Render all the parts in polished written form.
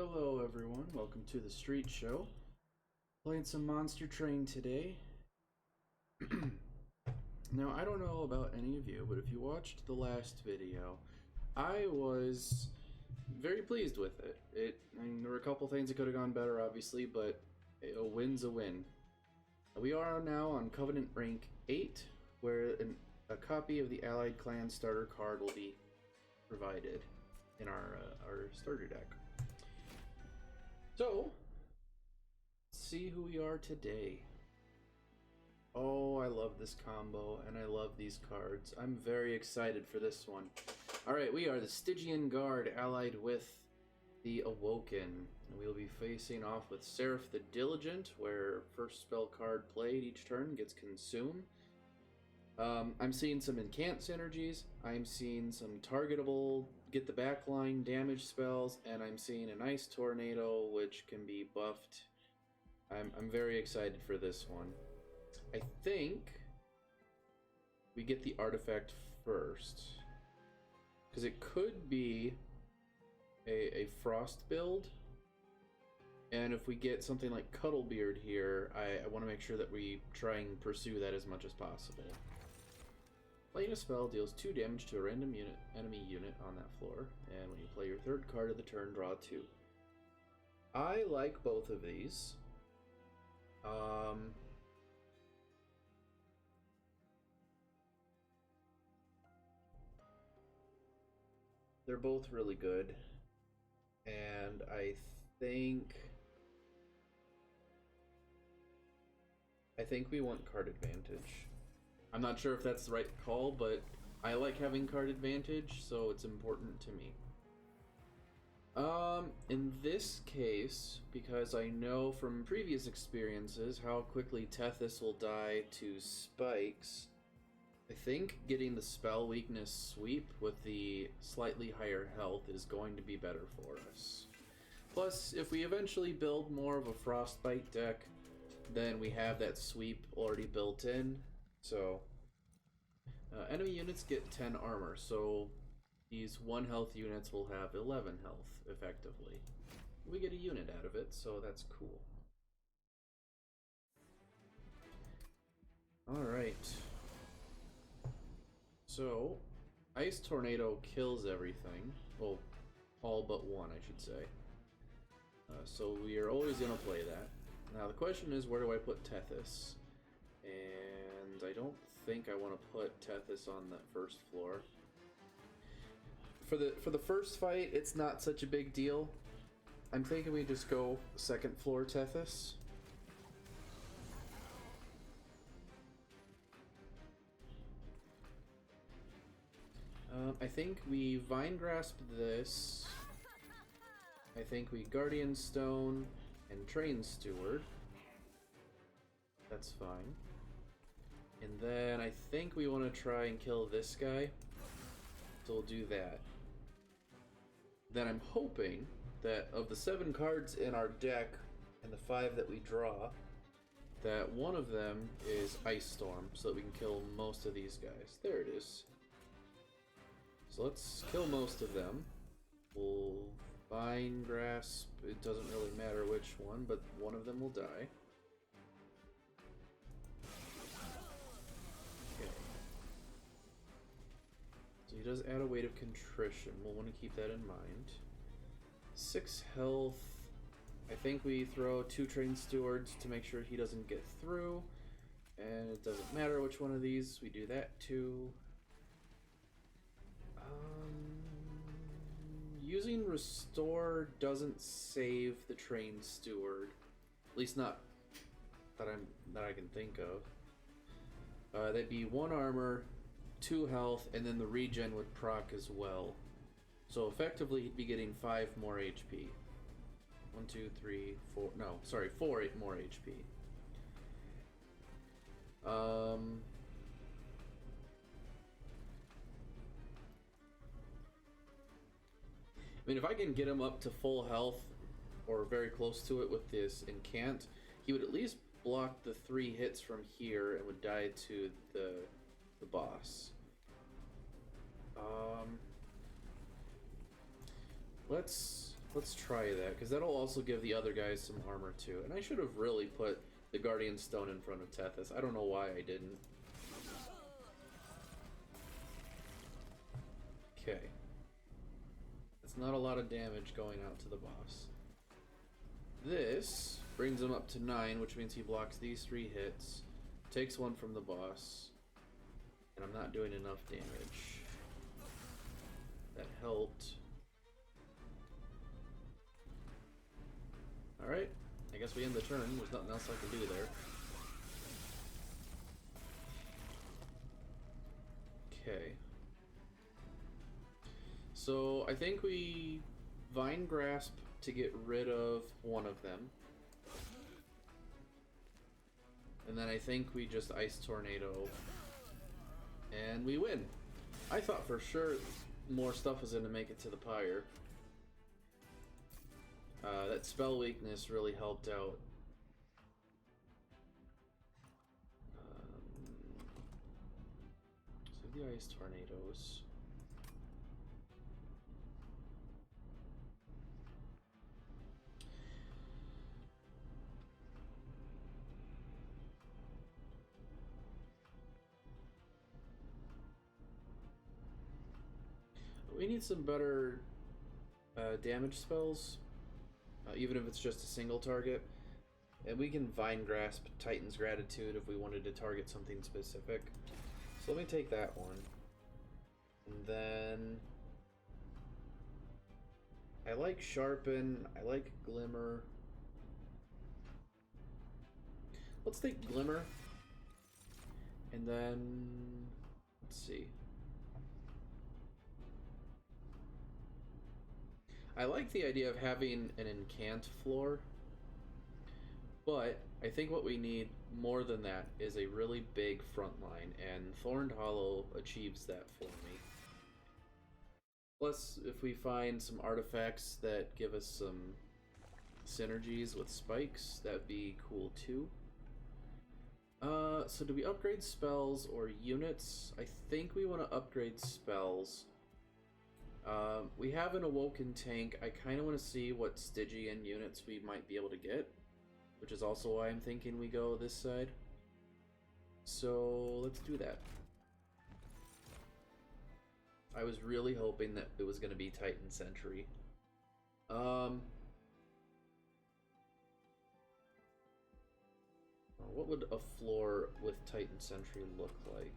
Hello everyone, welcome to the Street Show. Playing some Monster Train today. Now, I don't know about any of you, but if you watched the last video, I was very pleased with it. I mean, there were a couple things that could have gone better, obviously, but a win's a win. We are now on Covenant Rank 8, where a copy of the Allied Clan starter card will be provided in our starter deck. So, let's see who we are today. Oh, I love this combo, and I love these cards. I'm very excited for this one. Alright, we are the Stygian Guard, allied with the Awoken. And we'll be facing off with Seraph the Diligent, where first spell card played each turn gets consumed. I'm seeing some incant synergies, I'm seeing some targetable, get the backline damage spells, and I'm seeing an Ice Tornado, which can be buffed. I'm very excited for this one. I think we get the artifact first, because it could be a frost build, and if we get something like Cuddlebeard here, I want to make sure that we try and pursue that as much as possible. Playing a spell deals 2 damage to a random enemy unit on that floor, and when you play your third card of the turn, draw 2. I like both of these. They're both really good, and I think we want card advantage. I'm not sure if that's the right call, but I like having card advantage, so it's important to me. In this case, because I know from previous experiences how quickly Tethys will die to spikes, I think getting the spell weakness sweep with the slightly higher health is going to be better for us. Plus, if we eventually build more of a Frostbite deck, then we have that sweep already built in. So, enemy units get 10 armor, so these 1 health units will have 11 health, effectively. We get a unit out of it, so that's cool. Alright. So, Ice Tornado kills everything. Well, all but one, I should say. So we are always going to play that. Now the question is, where do I put Tethys? And I don't think I want to put Tethys on that first floor. For the first fight, it's not such a big deal. I'm thinking we just go second floor Tethys. I think we Vine Grasp this. I think we Guardian Stone and Train Steward. That's fine. And then I think we want to try and kill this guy. So we'll do that. Then I'm hoping that of the 7 cards in our deck and the 5 that we draw, that one of them is Ice Storm, so that we can kill most of these guys. There it is. So let's kill most of them. We'll Vine Grasp, it doesn't really matter which one, but one of them will die. Okay. So he does add a Weight of Contrition, we'll want to keep that in mind. 6 health. I think we throw 2 Train Stewards to make sure he doesn't get through. And it doesn't matter which one of these, we do that too. Using Restore doesn't save the Train Steward, at least not that I can think of. That'd be 1 armor, 2 health, and then the regen would proc as well. So effectively, he'd be getting 5 more HP. 1, 2, 3, 4. No, sorry, 4 more HP. I mean, if I can get him up to full health, or very close to it with this incant, he would at least block the 3 hits from here and would die to the boss. Let's Let's try that, because that'll also give the other guys some armor too. And I should have really put the Guardian Stone in front of Tethys. I don't know why I didn't. Okay. It's not a lot of damage going out to the boss. This brings him up to 9, which means he blocks these 3 hits, takes 1 from the boss, and I'm not doing enough damage. That helped. Alright, I guess we end the turn. There's nothing else I can do there. Okay. So, I think we Vine Grasp to get rid of one of them. And then I think we just Ice Tornado. And we win. I thought for sure more stuff was going to make it to the pyre. That spell weakness really helped out. So the Ice Tornadoes. We need some better damage spells, even if it's just a single target. And we can Vine Grasp Titan's Gratitude if we wanted to target something specific. So let me take that one. And then I like Sharpen, I like Glimmer. Let's take Glimmer. And then, let's see. I like the idea of having an incant floor, but I think what we need more than that is a really big front line, and Thorned Hollow achieves that for me. Plus, if we find some artifacts that give us some synergies with spikes, that'd be cool too. So do we upgrade spells or units? I think we want to upgrade spells. We have an Awoken tank. I kind of want to see what Stygian units we might be able to get, which is also why I'm thinking we go this side. So let's do that. I was really hoping that it was going to be Titan Sentry. What would a floor with Titan Sentry look like?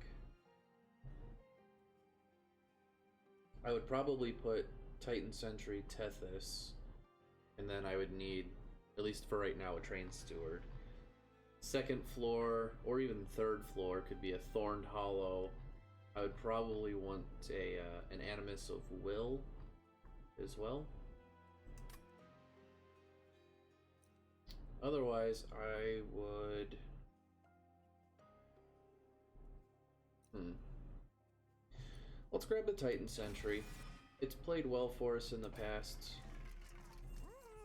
I would probably put Titan Sentry, Tethys, and then I would need, at least for right now, a Train Steward. Second floor, or even third floor, could be a Thorned Hollow. I would probably want an Animus of Will as well. Otherwise, I would... Let's grab the Titan Sentry. It's played well for us in the past.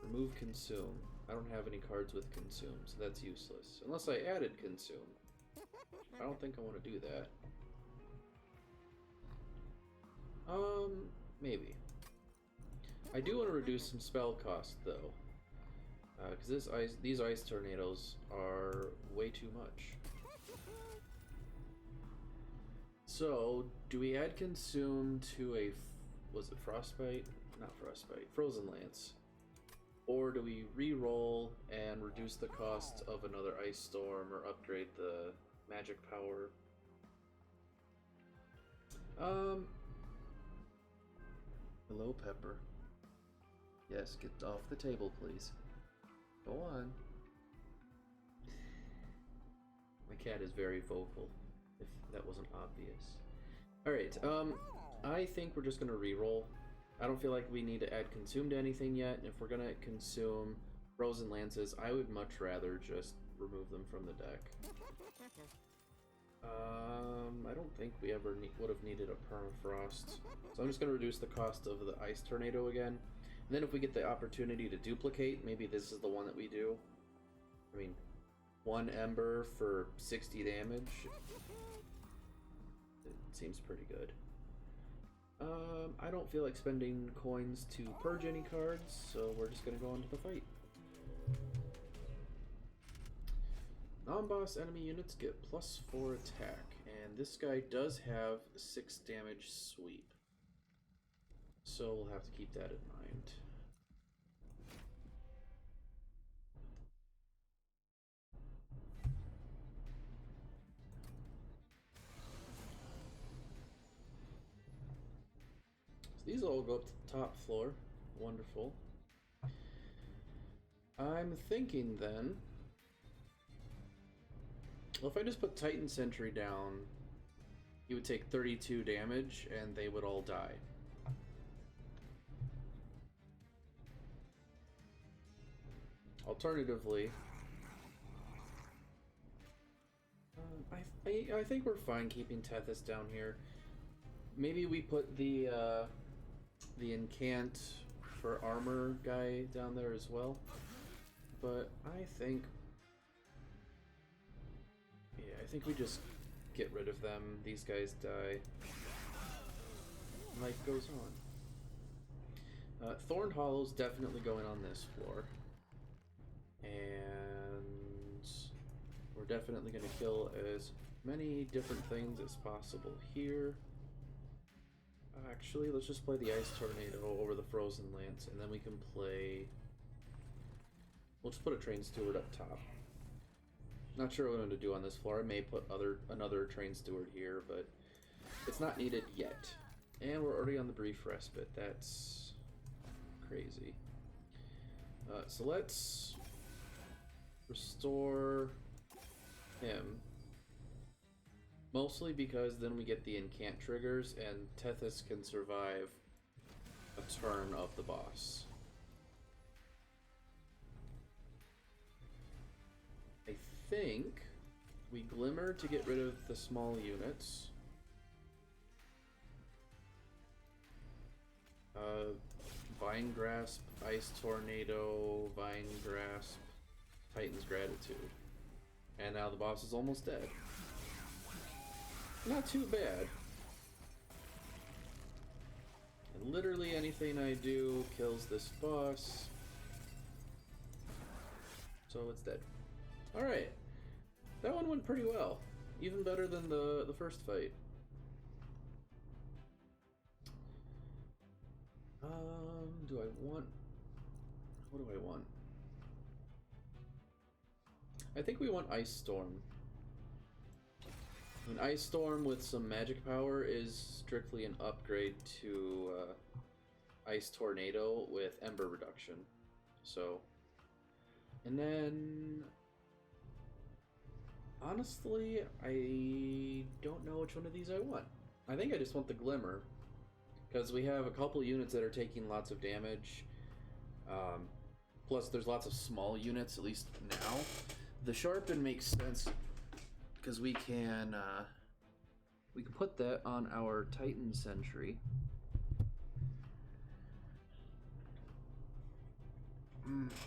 Remove Consume. I don't have any cards with Consume, so that's useless. Unless I added Consume. I don't think I want to do that. Maybe. I do want to reduce some spell cost, though. Because these Ice Tornadoes are way too much. So, do we add Consume to a... was it Frostbite? Not Frostbite. Frozen Lance. Or do we re-roll and reduce the cost of another Ice Storm or upgrade the magic power? Hello, Pepper. Yes, get off the table, please. Go on. My cat is very vocal, if that wasn't obvious. Alright, I think we're just gonna re-roll. I don't feel like we need to add Consume to anything yet. If we're gonna consume Frozen Lances, I would much rather just remove them from the deck. I don't think we ever would have needed a Permafrost. So I'm just gonna reduce the cost of the Ice Tornado again. And then if we get the opportunity to duplicate, maybe this is the one that we do. I mean, 1 Ember for 60 damage. It seems pretty good. I don't feel like spending coins to purge any cards, so we're just gonna go into the fight. Non-boss enemy units get +4 attack, and this guy does have 6 damage sweep. So we'll have to keep that in mind. So these all go up to the top floor. Wonderful. I'm thinking then, well, if I just put Titan Sentry down, he would take 32 damage and they would all die. Alternatively, I think we're fine keeping Tethys down here. Maybe we put the incant for armor guy down there as well. But I think we just get rid of them. These guys die. Life goes on. Thorn Hollow's definitely going on this floor. And we're definitely going to kill as many different things as possible here. Actually, let's just play the Ice Tornado over the Frozen Lance, and then we can play... We'll just put a Train Steward up top. Not sure what I'm going to do on this floor. I may put another Train Steward here, but it's not needed yet. And we're already on the Brief Respite. That's crazy. So let's restore him. Mostly because then we get the incant triggers and Tethys can survive a turn of the boss. I think we Glimmer to get rid of the small units. Vine Grasp, Ice Tornado, Vine Grasp, Titan's Gratitude. And now the boss is almost dead. Not too bad. And literally anything I do kills this boss. So it's dead. Alright. That one went pretty well. Even better than the first fight. Do I want... What do I want? I think we want Ice Storm. An Ice Storm with some magic power is strictly an upgrade to Ice Tornado with Ember Reduction. So, and then honestly, I don't know which one of these I want. I think I just want the Glimmer because we have a couple units that are taking lots of damage. Plus, there's lots of small units, at least now. The Sharpen makes sense because we can put that on our Titan Sentry.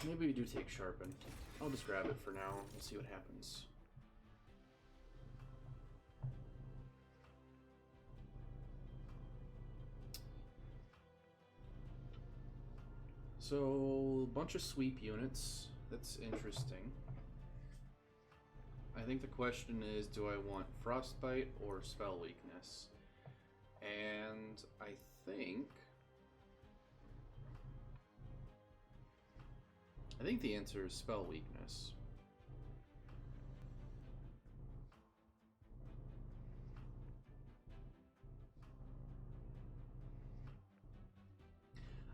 Maybe we do take Sharpen. I'll just grab it for now and see what happens. So, a bunch of sweep units. That's interesting. I think the question is, do I want Frostbite or Spell Weakness? And I think the answer is Spell Weakness.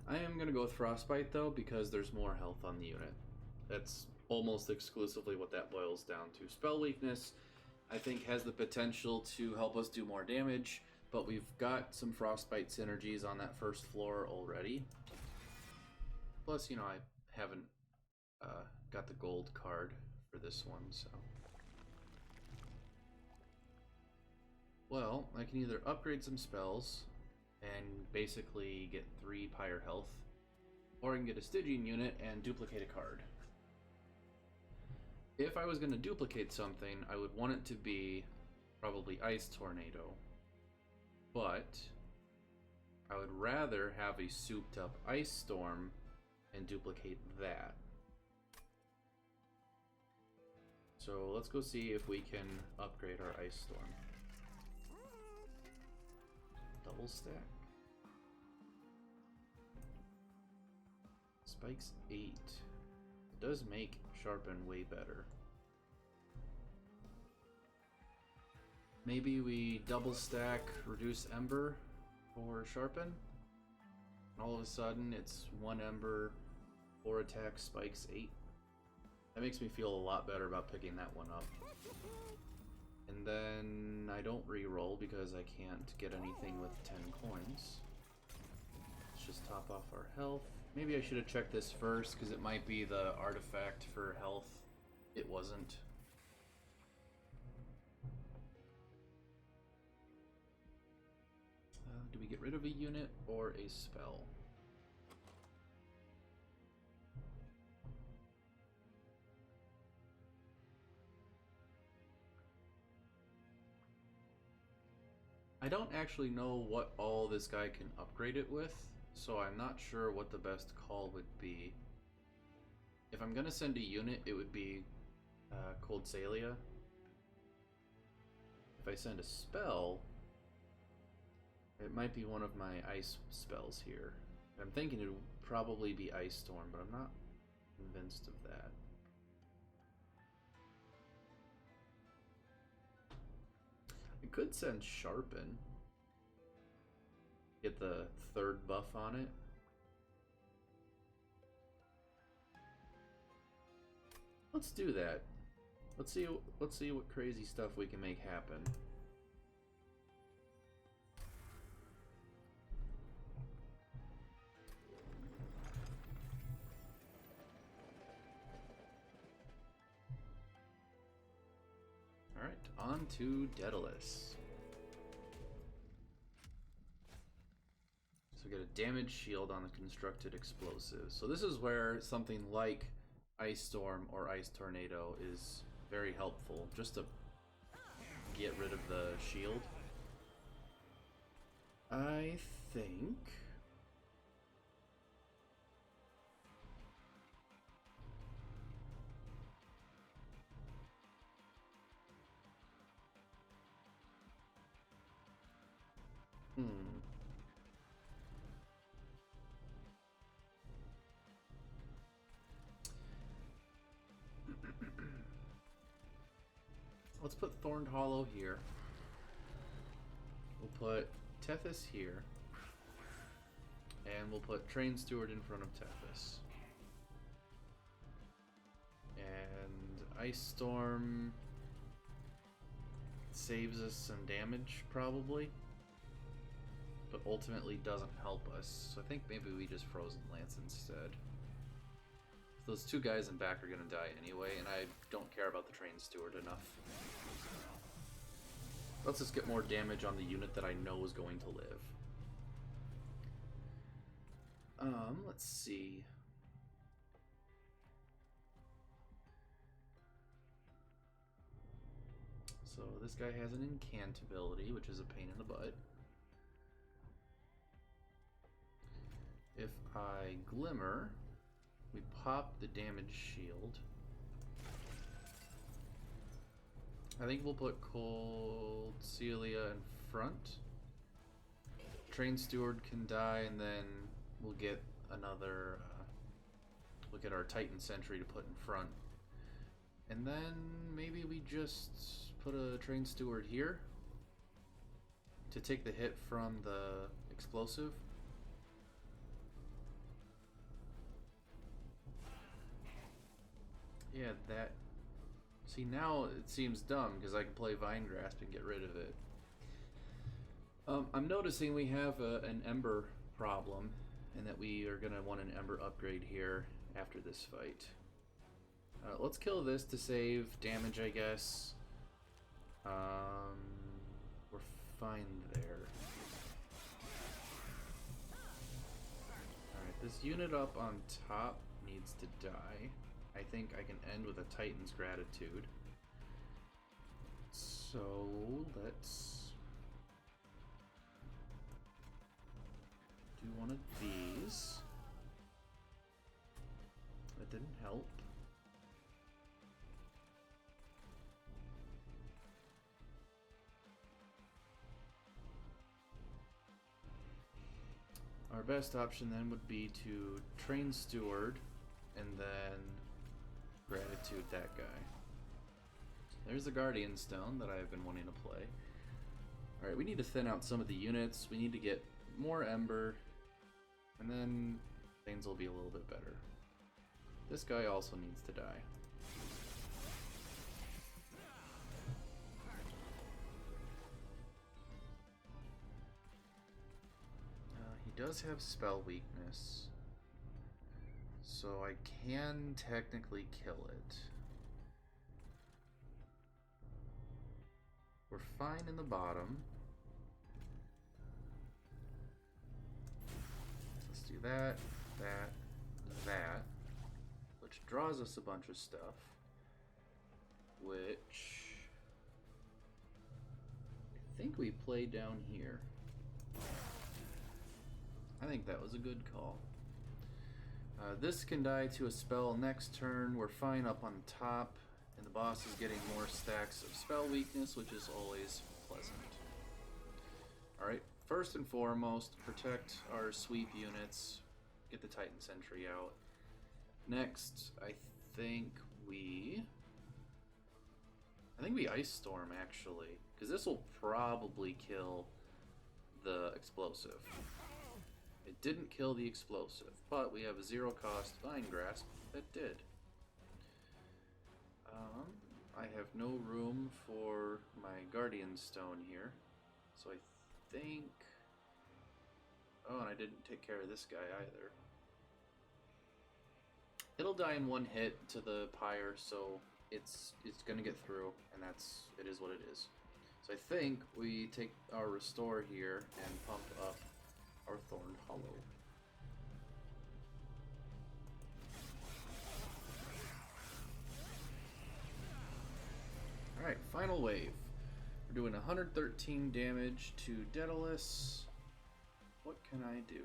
I am going to go with Frostbite though, because there's more health on the unit. That's almost exclusively what that boils down to. Spell Weakness, I think, has the potential to help us do more damage, but we've got some Frostbite synergies on that first floor already. Plus, you know, I haven't got the gold card for this one, so... Well, I can either upgrade some spells and basically get 3 Pyre health, or I can get a Stygian unit and duplicate a card. If I was going to duplicate something, I would want it to be probably Ice Tornado. But I would rather have a souped up Ice Storm and duplicate that. So let's go see if we can upgrade our Ice Storm. Double stack. Spikes 8. It does make Sharpen way better. Maybe we double stack Reduce Ember for Sharpen. And all of a sudden it's 1 Ember, 4 attack, spikes 8. That makes me feel a lot better about picking that one up. And then I don't re-roll because I can't get anything with 10 coins. Let's just top off our health. Maybe I should have checked this first because it might be the artifact for health. It wasn't. Do we get rid of a unit or a spell? I don't actually know what all this guy can upgrade it with, so I'm not sure what the best call would be. If I'm gonna send a unit, it would be Cold Salia. If I send a spell, it might be one of my ice spells here. I'm thinking it would probably be Ice Storm, but I'm not convinced of that. I could send Sharpen. Get the 3rd buff on it. Let's do that. Let's see what crazy stuff we can make happen. Alright, on to Daedalus. So we get a damage shield on the constructed explosives. So this is where something like Ice Storm or Ice Tornado is very helpful, just to get rid of the shield. I think... Let's put Thorned Hollow here. We'll put Tethys here. And we'll put Train Steward in front of Tethys. And Ice Storm saves us some damage, probably. But ultimately doesn't help us. So I think maybe we just Frozen Lance instead. Those 2 guys in back are going to die anyway, and I don't care about the Train Steward enough. Let's just get more damage on the unit that I know is going to live. Let's see. So this guy has an incant ability, which is a pain in the butt. If I Glimmer, we pop the damage shield. I think we'll put Cold Celia in front. Train Steward can die, and then we'll get another... we'll get our Titan Sentry to put in front. And then maybe we just put a Train Steward here to take the hit from the explosive. Yeah, that... See, now it seems dumb because I can play Vine Grasp and get rid of it. I'm noticing we have an Ember problem, and that we are going to want an Ember upgrade here after this fight. Let's kill this to save damage, I guess. We're fine there. Alright, this unit up on top needs to die. I think I can end with a Titan's Gratitude. So let's Do one of these. That didn't help. Our best option then would be to train Steward and then Gratitude that guy. There's the Guardian Stone that I've been wanting to play. Alright, we need to thin out some of the units. We need to get more Ember. And then things will be a little bit better. This guy also needs to die. He does have spell weakness. So I can technically kill it. We're fine in the bottom. Let's do that, that, which draws us a bunch of stuff, which I think we play down here. I think that was a good call. This can die to a spell next turn. We're fine up on top, and the boss is getting more stacks of spell weakness, which is always pleasant. Alright, first and foremost, protect our sweep units. Get the Titan Sentry out. Next, I think we Ice Storm, actually, because this will probably kill the explosive. It didn't kill the explosive, but we have a 0-cost Vine Grasp that did. I have no room for my Guardian Stone here, so I think... Oh, and I didn't take care of this guy either. It'll die in one hit to the pyre, so it's gonna get through, and it is what it is. So I think we take our Restore here and pump up our Thorned Hollow. Alright, final wave. We're doing 113 damage to Daedalus. What can I do?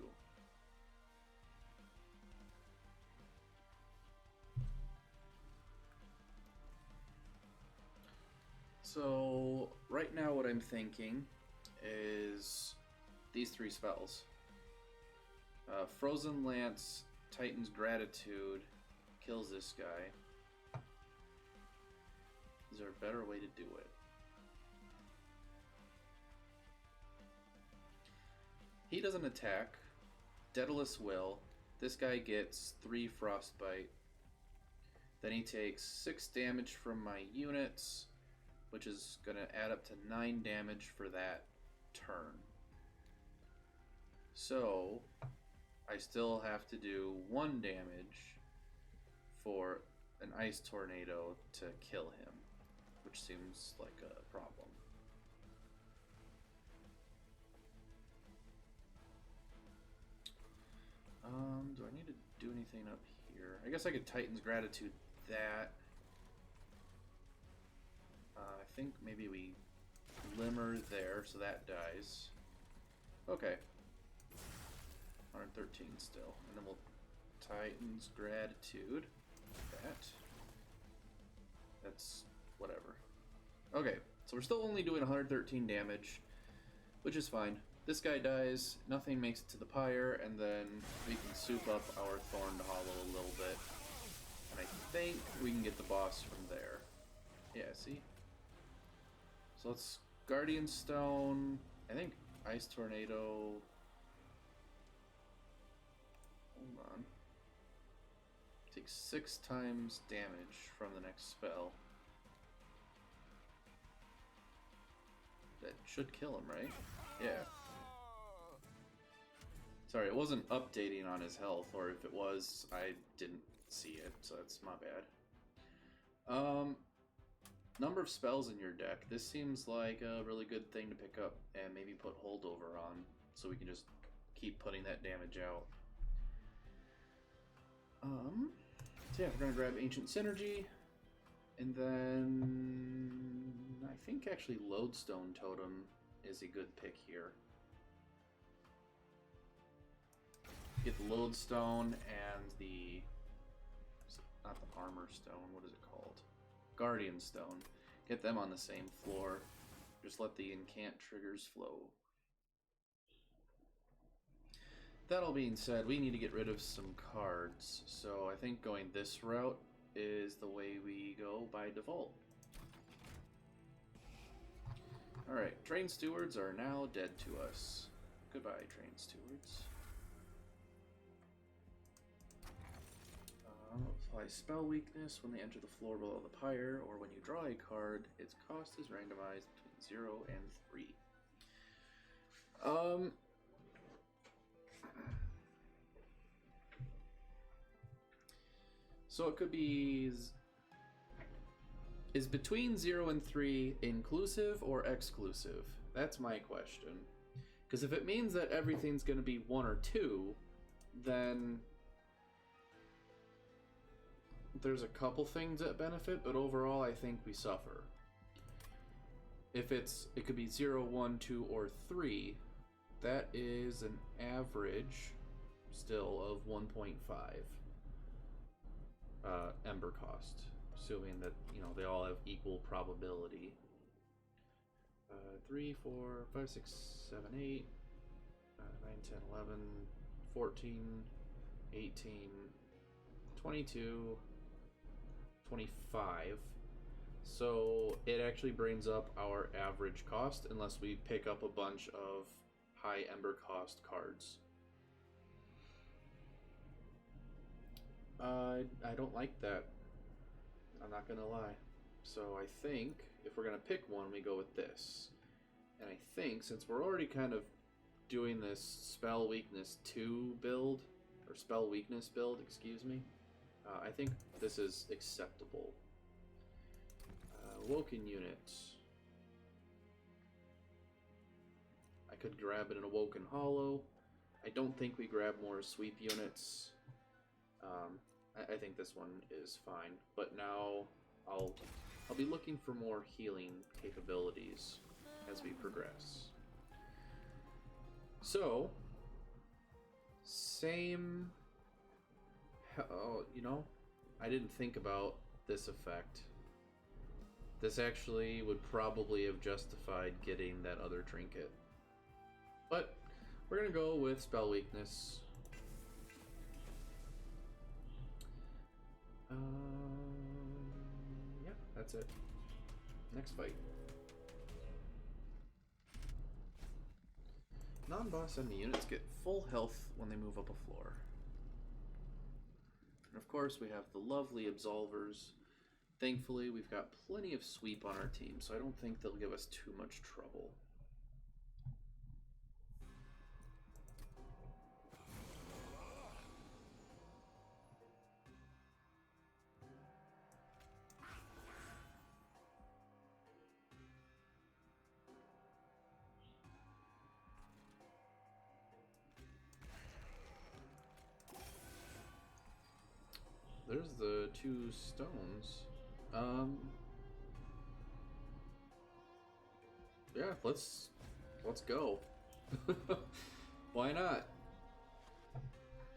So, right now what I'm thinking is these three spells. Frozen Lance, Titan's Gratitude, kills this guy. Is there a better way to do it? He doesn't attack. Daedalus will. This guy gets 3 Frostbite. Then he takes 6 damage from my units, which is going to add up to 9 damage for that turn. So, I still have to do 1 damage for an Ice Tornado to kill him, which seems like a problem. Do I need to do anything up here? I guess I could Titan's Gratitude that. I think maybe we Glimmer there, so that dies. Okay. 113 still. And then we'll Titan's Gratitude. That. That's whatever. Okay, so we're still only doing 113 damage, which is fine. This guy dies, nothing makes it to the pyre, and then we can soup up our Thorned Hollow a little bit. And I think we can get the boss from there. Yeah, see? So let's Guardian Stone, I think Ice Tornado. Hold on. Takes 6 times damage from the next spell. That should kill him, right? Yeah. Sorry, it wasn't updating on his health, or if it was, I didn't see it, so that's my bad. Number of spells in your deck. This seems like a really good thing to pick up and maybe put Holdover on, so we can just keep putting that damage out. So yeah, we're gonna grab Ancient Synergy, and then I think actually Lodestone Totem is a good pick here. Get the lodestone and the... not the armor stone, what is it called? Guardian stone. Get them on the same floor. Just let the incant triggers flow. That all being said, we need to get rid of some cards. So I think going this route is the way we go by default. Alright, train stewards are now dead to us. Goodbye, train stewards. Apply spell weakness when they enter the floor below the pyre, or when you draw a card, its cost is randomized between 0 and 3. So it could be... Is between 0 and 3 inclusive or exclusive? That's my question. Because if it means that everything's going to be 1 or 2, then... there's a couple things that benefit, but overall I think we suffer. If it could be 0, 1, 2, or 3, that is an average still of 1.5 ember cost, assuming that, you know, they all have equal probability. 3, 4, 5, 6, 7, 8, 9, 10, 11, 14, 18, 22, 25. So it actually brings up our average cost unless we pick up a bunch of high ember cost cards. I don't like that. I'm not gonna lie. So I think if we're gonna pick one, we go with this. And I think since we're already kind of doing this spell weakness 2 build, or spell weakness build, excuse me, I think this is acceptable. Awoken unit. I could grab it in Awoken Hollow. I don't think we grab more sweep units. I think this one is fine, but now I'll be looking for more healing capabilities as we progress. So, same... Oh, you know, I didn't think about this effect. This actually would probably have justified getting that other trinket. But we're gonna go with spell weakness. Yeah, that's it. Next fight. Non-boss enemy units get full health when they move up a floor. And of course, we have the lovely Absolvers. Thankfully, we've got plenty of sweep on our team, so I don't think they'll give us too much trouble. There's the 2 stones. Yeah, let's go. Why not?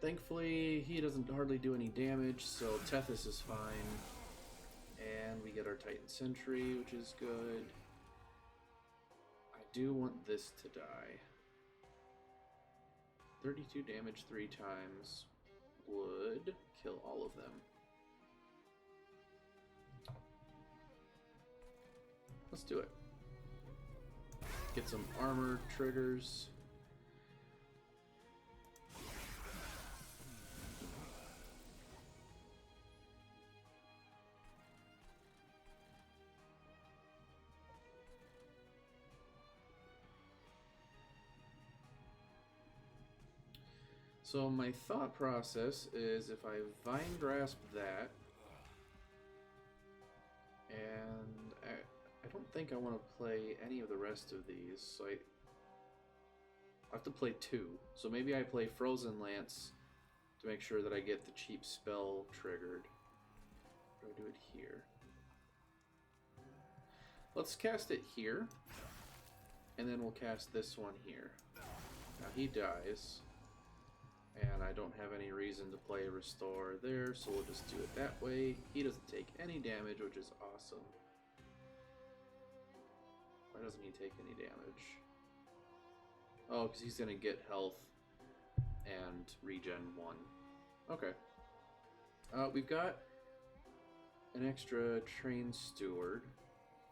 Thankfully, he doesn't hardly do any damage, so Tethys is fine. And we get our Titan Sentry, which is good. I do want this to die. 32 damage 3 times would kill all of them. Let's do it. Get some armor triggers. So my thought process is if I Vine Grasp that, and I don't think I want to play any of the rest of these, so I have to play 2. So maybe I play Frozen Lance to make sure that I get the cheap spell triggered. Do I do it here? Let's cast it here, and then we'll cast this one here. Now he dies. And I don't have any reason to play Restore there, so we'll just do it that way. He doesn't take any damage, which is awesome. Why doesn't he take any damage? Oh, because he's going to get health and regen 1. Okay. We've got an extra train steward,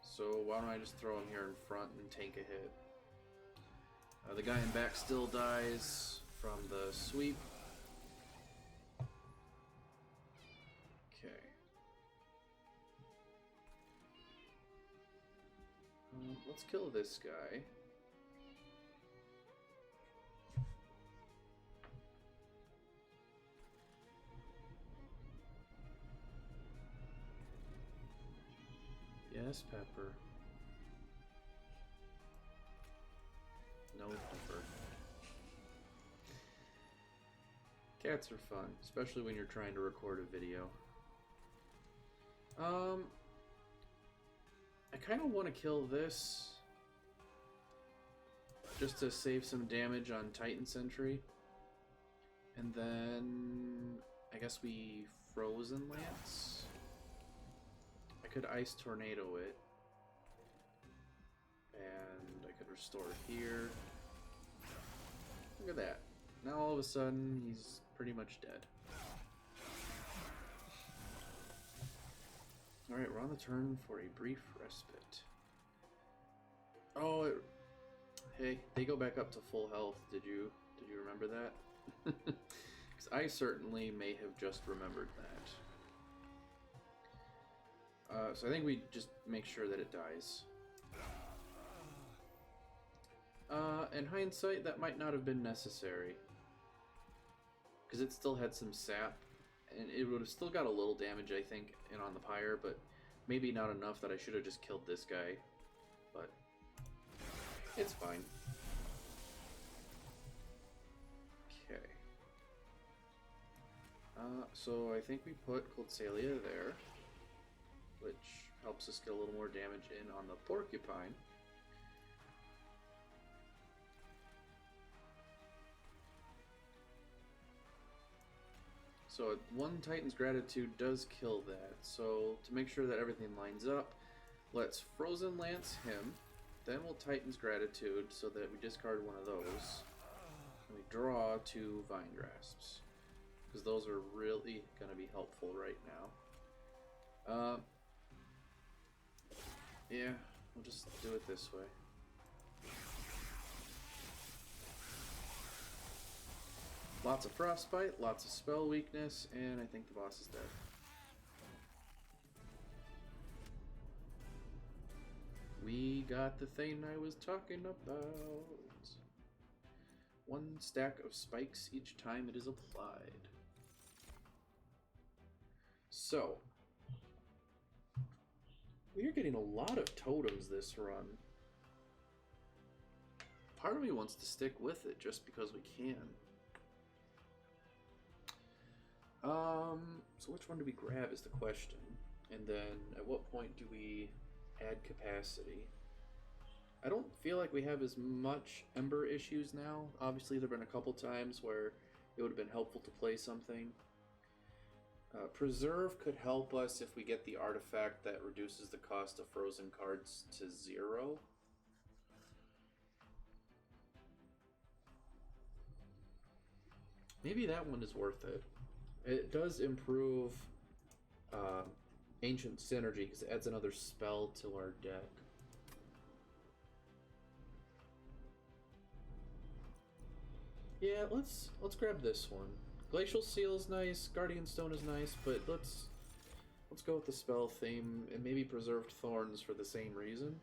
so why don't I just throw him here in front and tank a hit. The guy in back still dies from the sweep. Okay. Let's kill this guy. Yes, Pepper. No, Pepper. Cats are fun, especially when you're trying to record a video. I kind of want to kill this just to save some damage on Titan Sentry. And then I guess we Frozen Lance. I could Ice Tornado it. And I could restore here. Look at that. Now all of a sudden he's pretty much dead. Alright, we're on the turn for a brief respite. Oh, hey, they go back up to full health. Did you remember that? Because I certainly may have just remembered that. So I think we just make sure that it dies. In hindsight, that might not have been necessary. Because it still had some sap. And it would have still got a little damage, I think, in on the pyre, but maybe not enough that I should have just killed this guy. But it's fine. Okay. So I think we put Coltsalia there, which helps us get a little more damage in on the Porcupine. So one Titan's Gratitude does kill that. So to make sure that everything lines up, let's Frozen Lance him. Then we'll Titan's Gratitude so that we discard one of those. And we draw 2 Vine Grasps. Because those are really going to be helpful right now. Yeah, we'll just do it this way. Lots of Frostbite, lots of spell weakness, and I think the boss is dead. We got the thing I was talking about. 1 stack of spikes each time it is applied. So, we are getting a lot of totems this run. Part of me wants to stick with it just because we can. So which one do we grab is the question. And then at what point do we add capacity? I don't feel like we have as much Ember issues now. Obviously there have been a couple times where it would have been helpful to play something. Preserve could help us if we get the artifact that reduces the cost of frozen cards to 0. Maybe that one is worth it. It does improve Ancient Synergy because it adds another spell to our deck. Yeah, let's grab this one. Glacial Seal is nice, Guardian Stone is nice, but let's go with the spell theme and maybe Preserved Thorns for the same reason.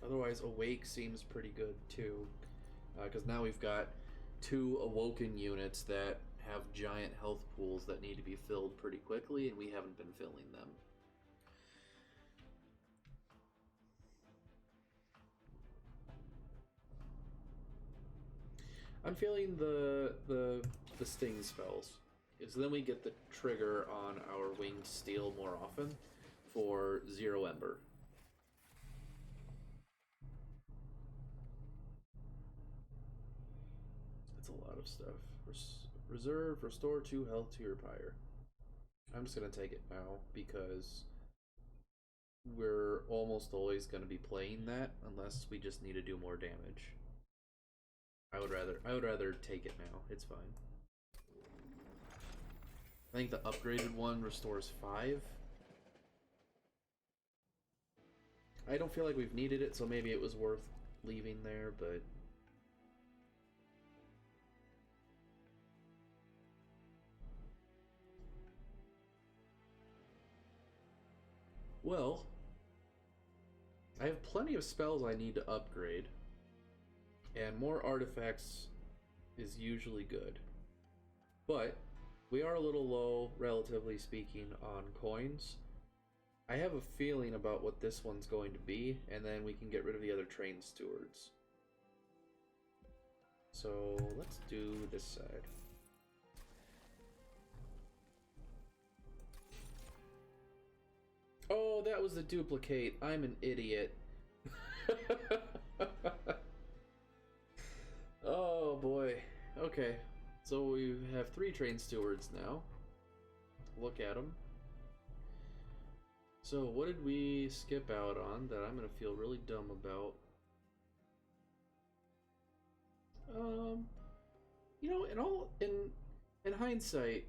Otherwise, Awake seems pretty good too, because now we've got 2 Awoken units that have giant health pools that need to be filled pretty quickly, and we haven't been filling them. I'm feeling the sting spells, so then we get the trigger on our Winged Steel more often for 0 Ember. That's a lot of stuff. Reserve, restore 2 health to your pyre. I'm just gonna take it now because we're almost always gonna be playing that unless we just need to do more damage. I would rather take it now. It's fine. I think the upgraded one restores 5. I don't feel like we've needed it, so maybe it was worth leaving there, but well, I have plenty of spells I need to upgrade, and more artifacts is usually good. But we are a little low, relatively speaking, on coins. I have a feeling about what this one's going to be, and then we can get rid of the other train stewards. So let's do this side. Oh, that was the duplicate. I'm an idiot. Oh boy. Okay. So we have 3 train stewards now. Look at them. So what did we skip out on that I'm gonna feel really dumb about? You know, in hindsight,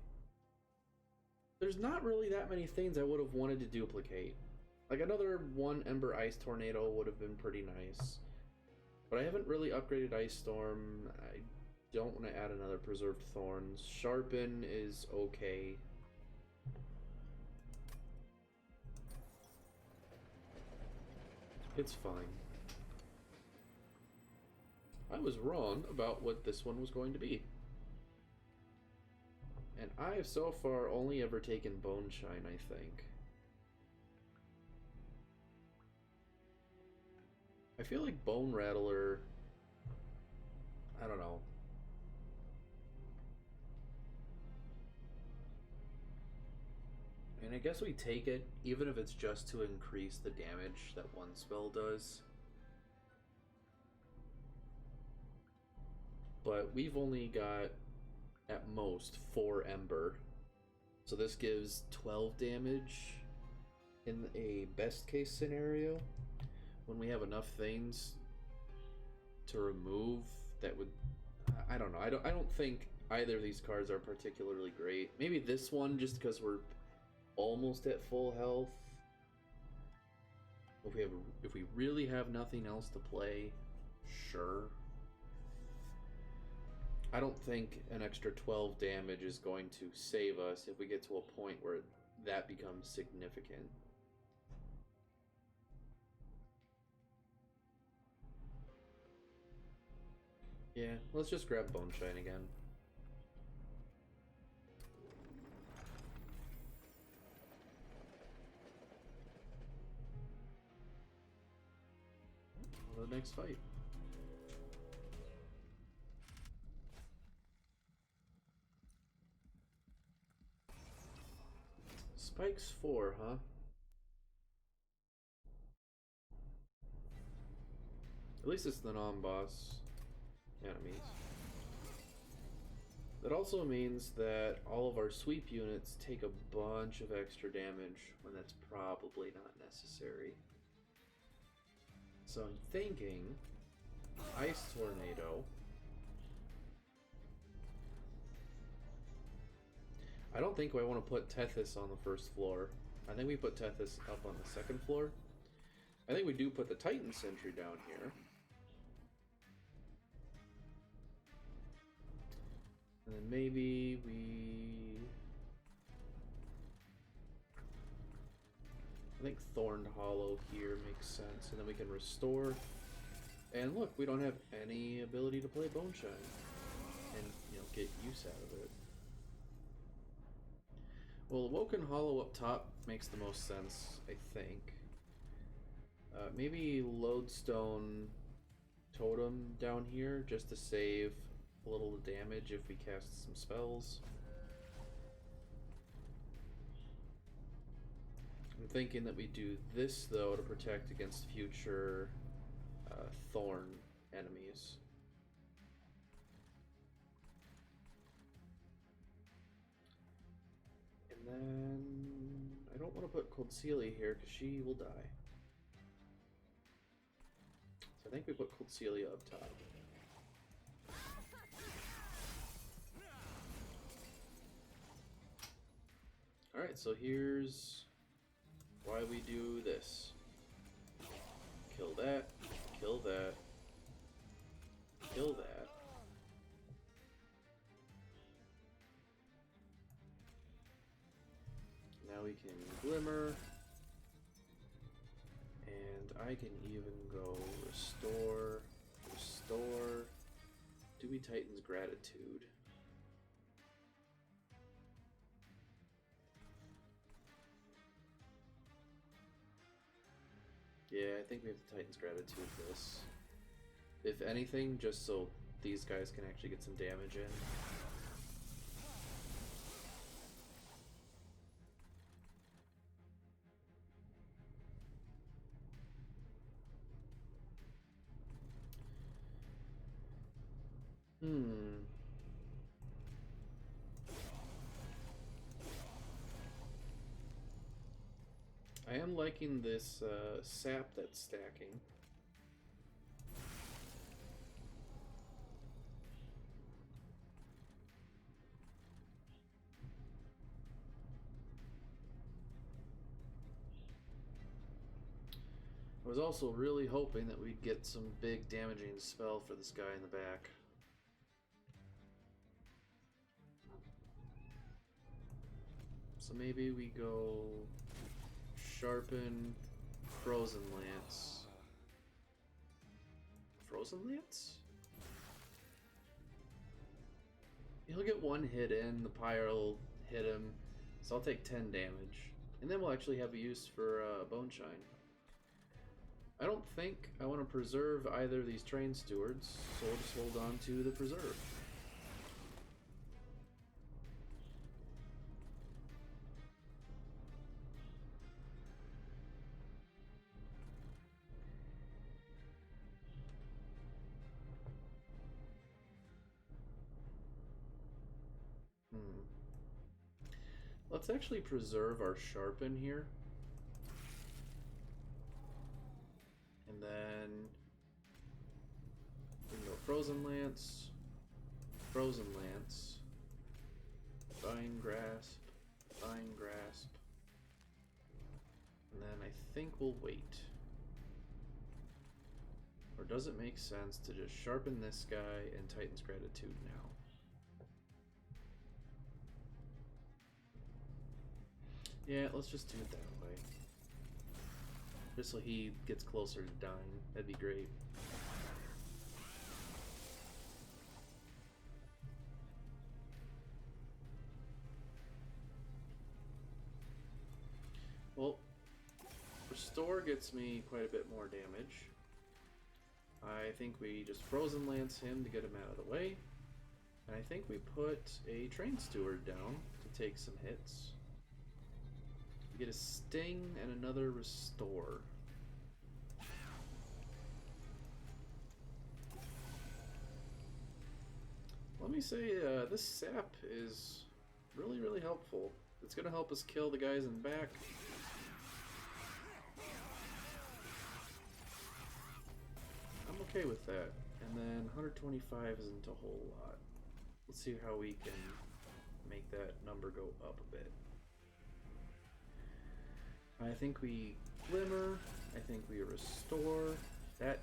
there's not really that many things I would have wanted to duplicate. Like another 1 Ember Ice Tornado would have been pretty nice. But I haven't really upgraded Ice Storm. I don't want to add another Preserved Thorns. Sharpen is okay. It's fine. I was wrong about what this one was going to be. And I have so far only ever taken Bone Shine, I think. I feel like Bone Rattler, I don't know. And I guess we take it, even if it's just to increase the damage that one spell does. But we've only got, at most, 4 Ember. So this gives 12 damage in a best case scenario. When we have enough things to remove that would... I don't know. I don't think either of these cards are particularly great. Maybe this one, just because we're almost at full health. If we really have nothing else to play, sure. I don't think an extra 12 damage is going to save us if we get to a point where that becomes significant. Yeah, let's just grab Bone Shine again. The next fight. Spikes 4, huh? At least it's the non-boss enemies. That also means that all of our sweep units take a bunch of extra damage when that's probably not necessary. So I'm thinking Ice Tornado. I don't think I want to put Tethys on the first floor. I think we put Tethys up on the second floor. I think we do put the Titan Sentry down here. And then maybe we... I think Thorned Hollow here makes sense, and then we can restore. And look, we don't have any ability to play Bone Shine and, you know, get use out of it. Well, Awoken Hollow up top makes the most sense, I think. Maybe Lodestone Totem down here just to save a little damage if we cast some spells. I'm thinking that we do this, though, to protect against future Thorn enemies. And then I don't want to put Cold Celia here because she will die. So I think we put Cold Celia up top. Alright, so here's why we do this. Kill that, kill that, kill that. Now we can Glimmer. And I can even go Restore, Restore. Dewey Titan's Gratitude. Yeah, I think we have the Titan's Gratitude for this. If anything, just so these guys can actually get some damage in. I am liking this sap that's stacking. I was also really hoping that we'd get some big damaging spell for this guy in the back. So maybe we go Sharpen, Frozen Lance. Frozen Lance? He'll get one hit in, the Pyre will hit him, so I'll take 10 damage. And then we'll actually have a use for Bone Shine. I don't think I want to preserve either of these Train Stewards, so we'll just hold on to the Preserve. Let's actually preserve our Sharpen here. And then we can go Frozen Lance, Frozen Lance, Vine Grasp, Vine Grasp. And then I think we'll wait. Or does it make sense to just Sharpen this guy and Titan's Gratitude now? Yeah, let's just do it that way. Just so he gets closer to dying. That'd be great. Well, Restore gets me quite a bit more damage. I think we just Frozen Lance him to get him out of the way. And I think we put a Train Steward down to take some hits. We get a Sting and another Restore. Let me say, this sap is really, really helpful. It's going to help us kill the guys in the back. I'm okay with that. And then 125 isn't a whole lot. Let's see how we can make that number go up a bit. I think we Glimmer. I think we Restore. That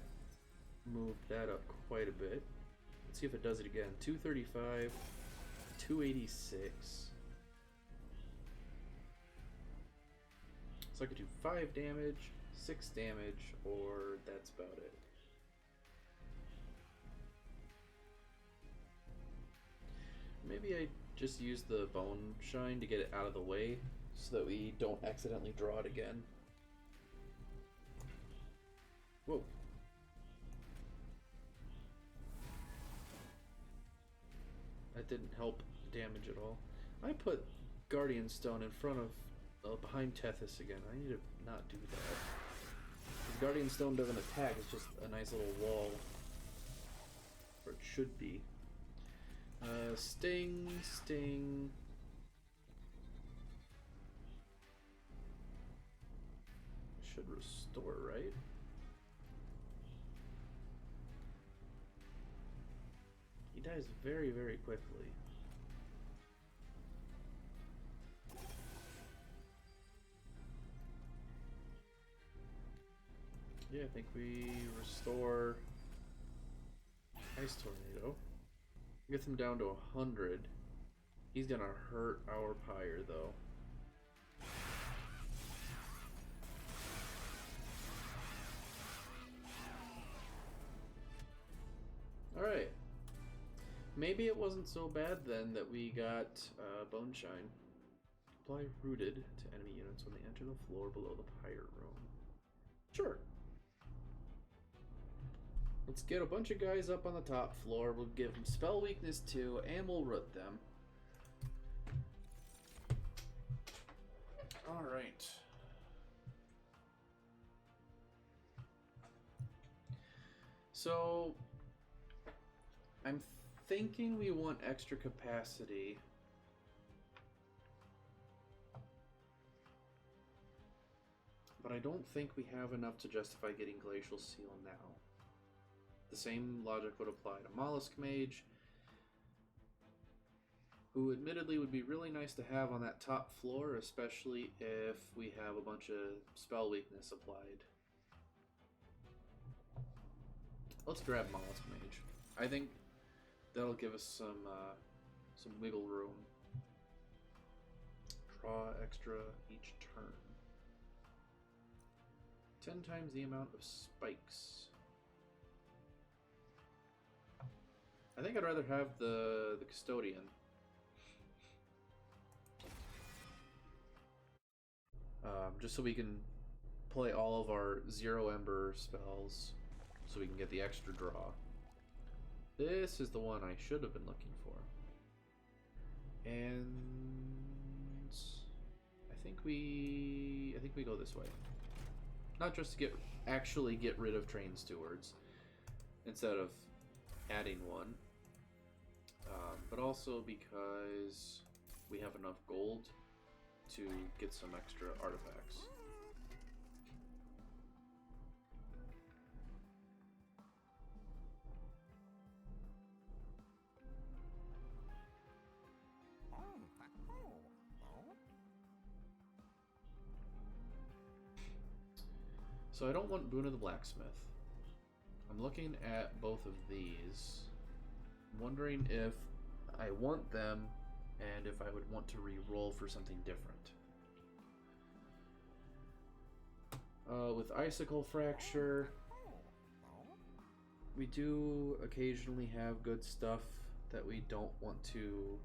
moved that up quite a bit. Let's see if it does it again. 235, 286. So I could do 5 damage, 6 damage, or that's about it. Maybe I just use the Bone Shine to get it out of the way so that we don't accidentally draw it again. Whoa. That didn't help damage at all. I put Guardian Stone in front of, behind Tethys again. I need to not do that. The Guardian Stone doesn't attack, it's just a nice little wall. Or it should be. Sting, Sting. should restore, right? He dies very, very quickly. Yeah, I think we restore Ice Tornado. Get him down to 100. He's gonna hurt our Pyre, though. Alright. Maybe it wasn't so bad then that we got Bone Shine. Apply Rooted to enemy units when they enter the floor below the Pyre room. Sure. Let's get a bunch of guys up on the top floor. We'll give them Spell Weakness 2, and we'll root them. Alright. So, I'm thinking we want extra capacity. But I don't think we have enough to justify getting Glacial Seal now. The same logic would apply to Mollusk Mage, who admittedly would be really nice to have on that top floor, especially if we have a bunch of spell weakness applied. Let's grab Mollusk Mage. I think that'll give us some wiggle room. Draw extra each turn. 10 times the amount of spikes. I think I'd rather have the Custodian. Just so we can play all of our Zero Ember spells, so we can get the extra draw. This is the one I should have been looking for. And I think we go this way. Not just to actually get rid of Train Stewards instead of adding one, but also because we have enough gold to get some extra artifacts. So I don't want Boon of the Blacksmith. I'm looking at both of these. I'm wondering if I want them and if I would want to re-roll for something different. With Icicle Fracture, we do occasionally have good stuff that we don't want to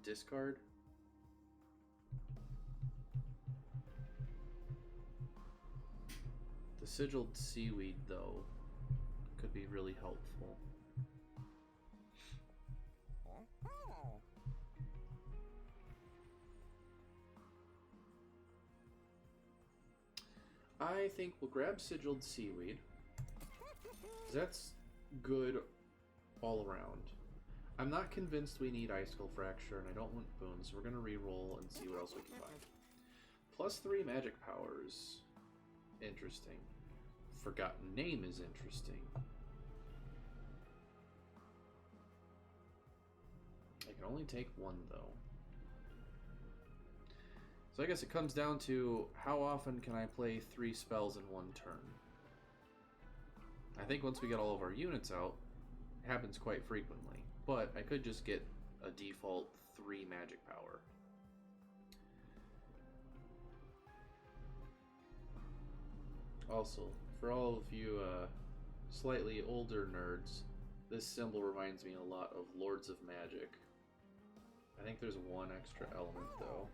discard. The Sigiled Seaweed, though, could be really helpful. I think we'll grab Sigiled Seaweed. That's good all around. I'm not convinced we need Icicle Fracture, and I don't want boons, so we're going to re-roll and see what else we can find. +3 magic powers. Interesting. Forgotten Name is interesting. I can only take one, though. So I guess it comes down to how often can I play 3 spells in one turn. I think once we get all of our units out, it happens quite frequently. But I could just get a default 3 magic power. Also, for all of you slightly older nerds, this symbol reminds me a lot of Lords of Magic. I think there's one extra element, though.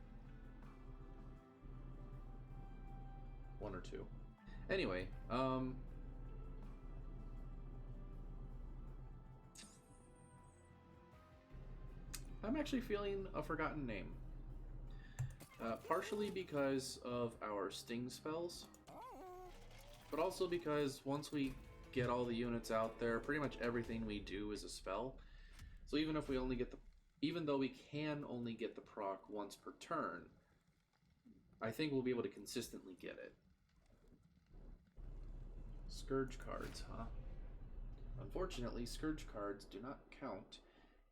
1 or 2. Anyway, I'm actually feeling a Forgotten Name. Partially because of our sting spells, but also because once we get all the units out there, pretty much everything we do is a spell. So even if we only get even though we can only get the proc once per turn, I think we'll be able to consistently get it. Scourge cards, huh? Unfortunately, Scourge cards do not count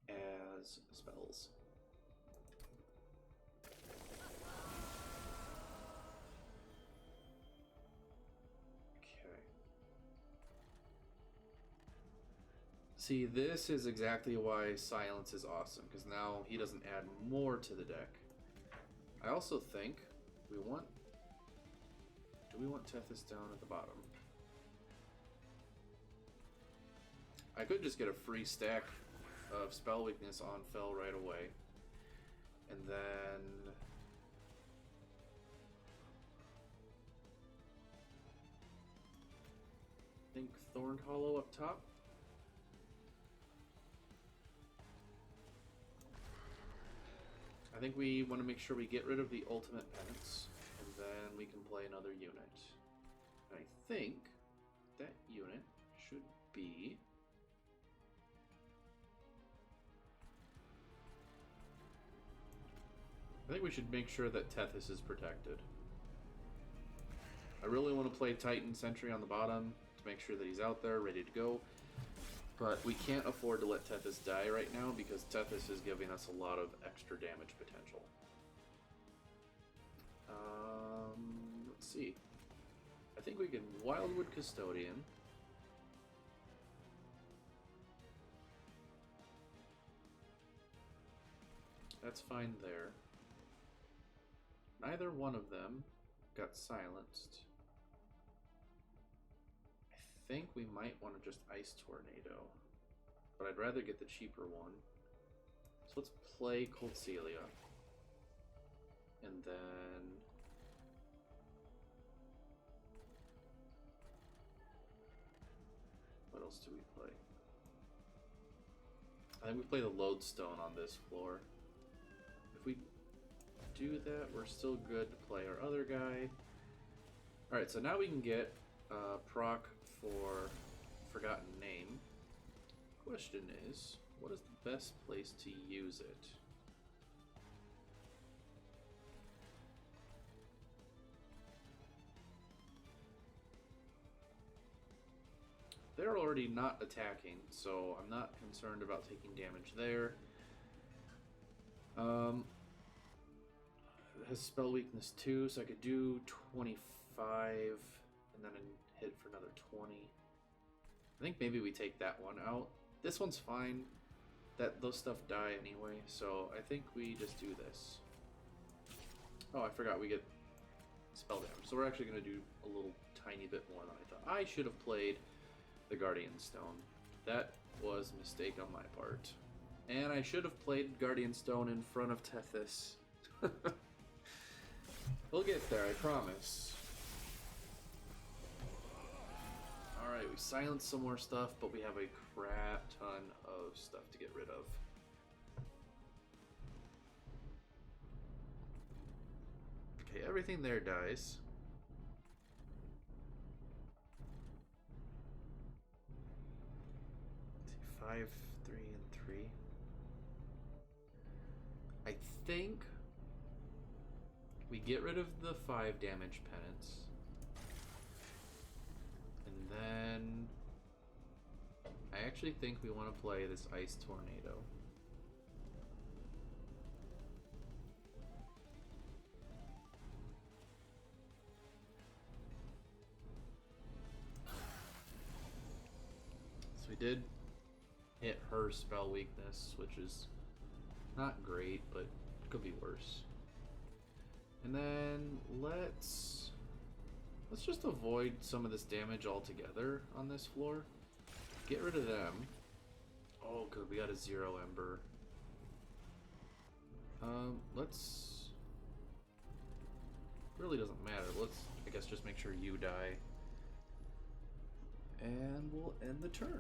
as spells. Okay. See, this is exactly why Silence is awesome, because now he doesn't add more to the deck. I also think we want... Do we want Tethys down at the bottom? I could just get a free stack of spell weakness on Fel right away. And then... I think Thorned Hollow up top. I think we want to make sure we get rid of the ultimate penance, and then we can play another unit. And I think that unit should be... I think we should make sure that Tethys is protected. I really want to play Titan Sentry on the bottom to make sure that he's out there, ready to go. But we can't afford to let Tethys die right now because Tethys is giving us a lot of extra damage potential. Let's see. I think we can Wildwood Custodian. That's fine there. Neither one of them got silenced. I think we might want to just Ice Tornado, but I'd rather get the cheaper one. So let's play Cold Celia. And then... what else do we play? I think we play the Lodestone on this floor. If we do that, we're still good to play our other guy. Alright, so now we can get proc for Forgotten Name. Question is, what is the best place to use it? They're already not attacking, so I'm not concerned about taking damage there. It has spell weakness 2, so I could do 25 and then hit for another 20. I think maybe we take that one out. This one's fine. Those stuff die anyway, so I think we just do this. Oh, I forgot we get spell damage, so we're actually going to do a little tiny bit more than I thought. I should have played the Guardian Stone. That was a mistake on my part. And I should have played Guardian Stone in front of Tethys. We'll get there, I promise. Alright, we silenced some more stuff, but we have a crap ton of stuff to get rid of. Okay, everything there dies. Let's see, 5, 3, and 3. I think we get rid of the 5 damage penance. And then I actually think we want to play this Ice Tornado. So we did hit her spell weakness, which is not great, but could be worse. And then let's just avoid some of this damage altogether on this floor. Get rid of them. Oh, good, we got a 0 Ember. Let's... really doesn't matter. Let's, I guess, just make sure you die. And we'll end the turn.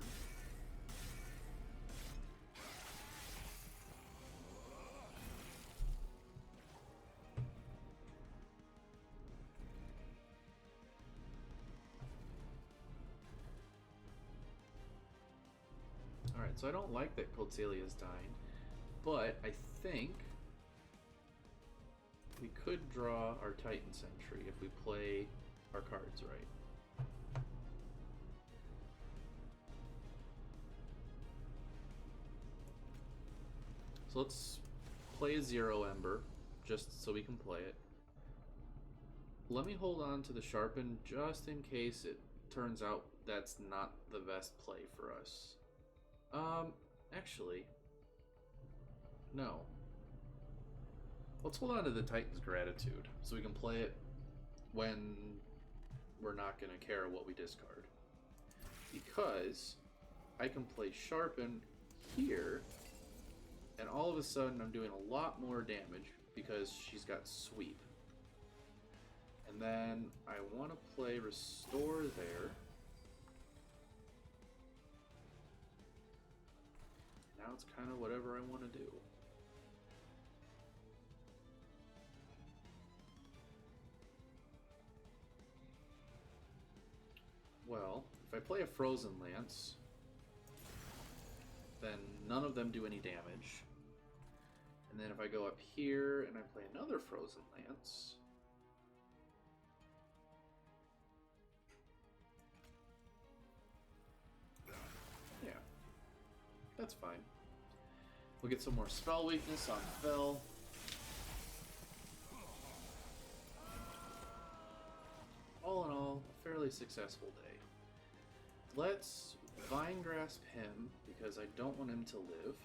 Alright, so I don't like that Cold Celia is dying, but I think we could draw our Titan Sentry if we play our cards right. So let's play a 0 Ember, just so we can play it. Let me hold on to the Sharpen just in case it turns out that's not the best play for us. Actually, no. Let's hold on to the Titan's Gratitude so we can play it when we're not going to care what we discard. Because I can play Sharpen here, and all of a sudden I'm doing a lot more damage because she's got Sweep. And then I want to play Restore there. Now it's kind of whatever I want to do. Well, if I play a Frozen Lance, then none of them do any damage. And then if I go up here and I play another Frozen Lance, yeah, that's fine. We'll get some more spell weakness on Fel. All in all, a fairly successful day. Let's Vine Grasp him because I don't want him to live.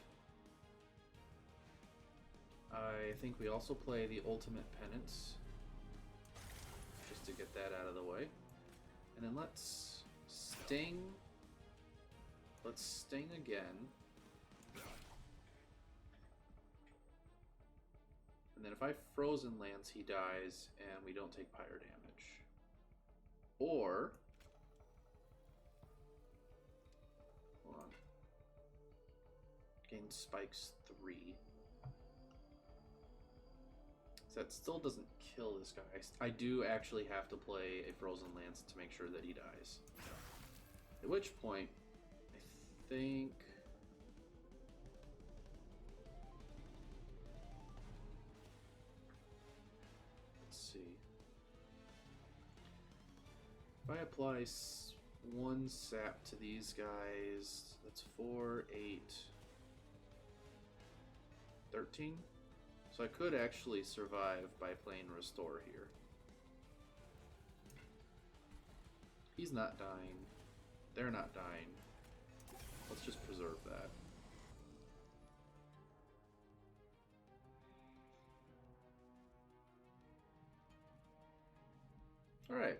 I think we also play the Ultimate Penance just to get that out of the way. And then let's Sting. Let's Sting again. And then if I Frozen Lance, he dies and we don't take Pyre damage. Or, hold on, gain spikes 3. So that still doesn't kill this guy. I do actually have to play a Frozen Lance to make sure that he dies. At which point, I think... let's see. If I apply 1 sap to these guys, that's 4, 8, 13. So I could actually survive by playing Restore here. He's not dying. They're not dying. Let's just preserve that. Alright.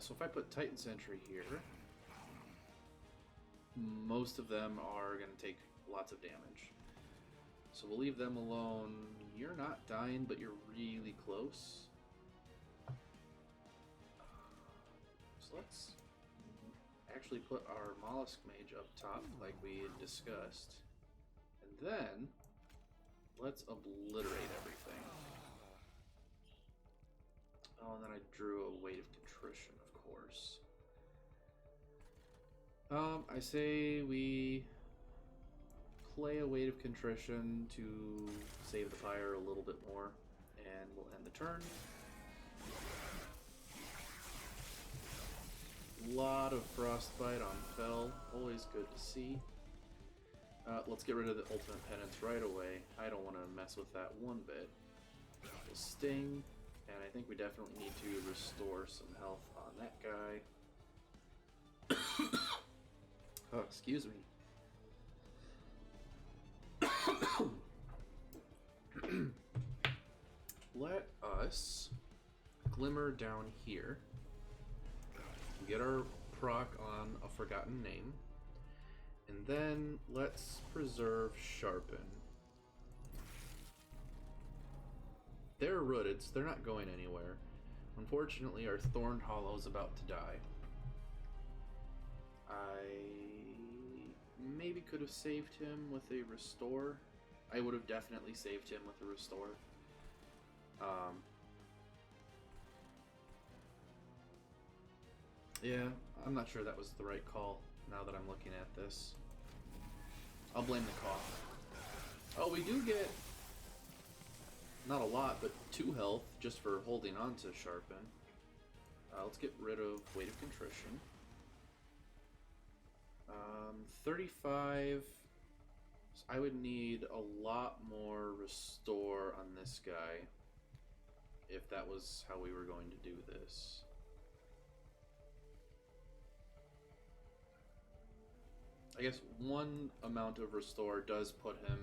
So if I put Titan Sentry here, most of them are going to take lots of damage. So we'll leave them alone. You're not dying, but you're really close. So let's actually put our Mollusk Mage up top like we had discussed. And then let's obliterate everything. Oh, and then I drew a Weight of Contrition, of course. I say we play a Weight of Contrition to save the fire a little bit more, and we'll end the turn. Lot of Frostbite on Fel, always good to see. Let's get rid of the Ultimate Penance right away. I don't want to mess with that one bit. We'll Sting. And I think we definitely need to restore some health on that guy. Oh, excuse me. Let us Glimmer down here. Get our proc on a Forgotten Name. And then let's preserve Sharpen. They're rooted, so they're not going anywhere. Unfortunately, our Thorned Hollow is about to die. I maybe could have saved him with a Restore. I would have definitely saved him with a restore. Yeah, I'm not sure that was the right call now that I'm looking at this. I'll blame the cough. Oh, we do get not a lot, but 2 health just for holding on to Sharpen. Let's get rid of Weight of Contrition. 35. So I would need a lot more restore on this guy if that was how we were going to do this. I guess 1 amount of restore does put him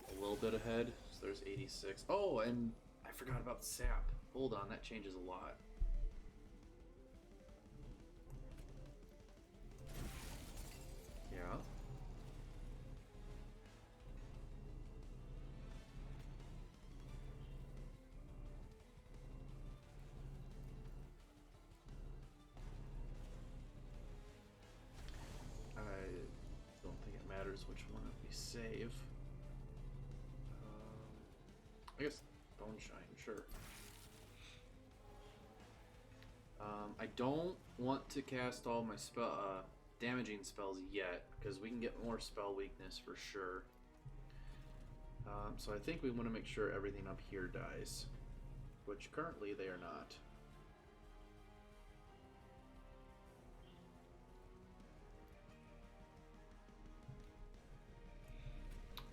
a little bit ahead. So there's 86. Oh, and I forgot about sap. Hold on, that changes a lot. Yeah. I don't think it matters which one we save. I guess Bone Shine, sure. I don't want to cast all my damaging spells yet, because we can get more spell weakness for sure. So I think we want to make sure everything up here dies, which currently they are not.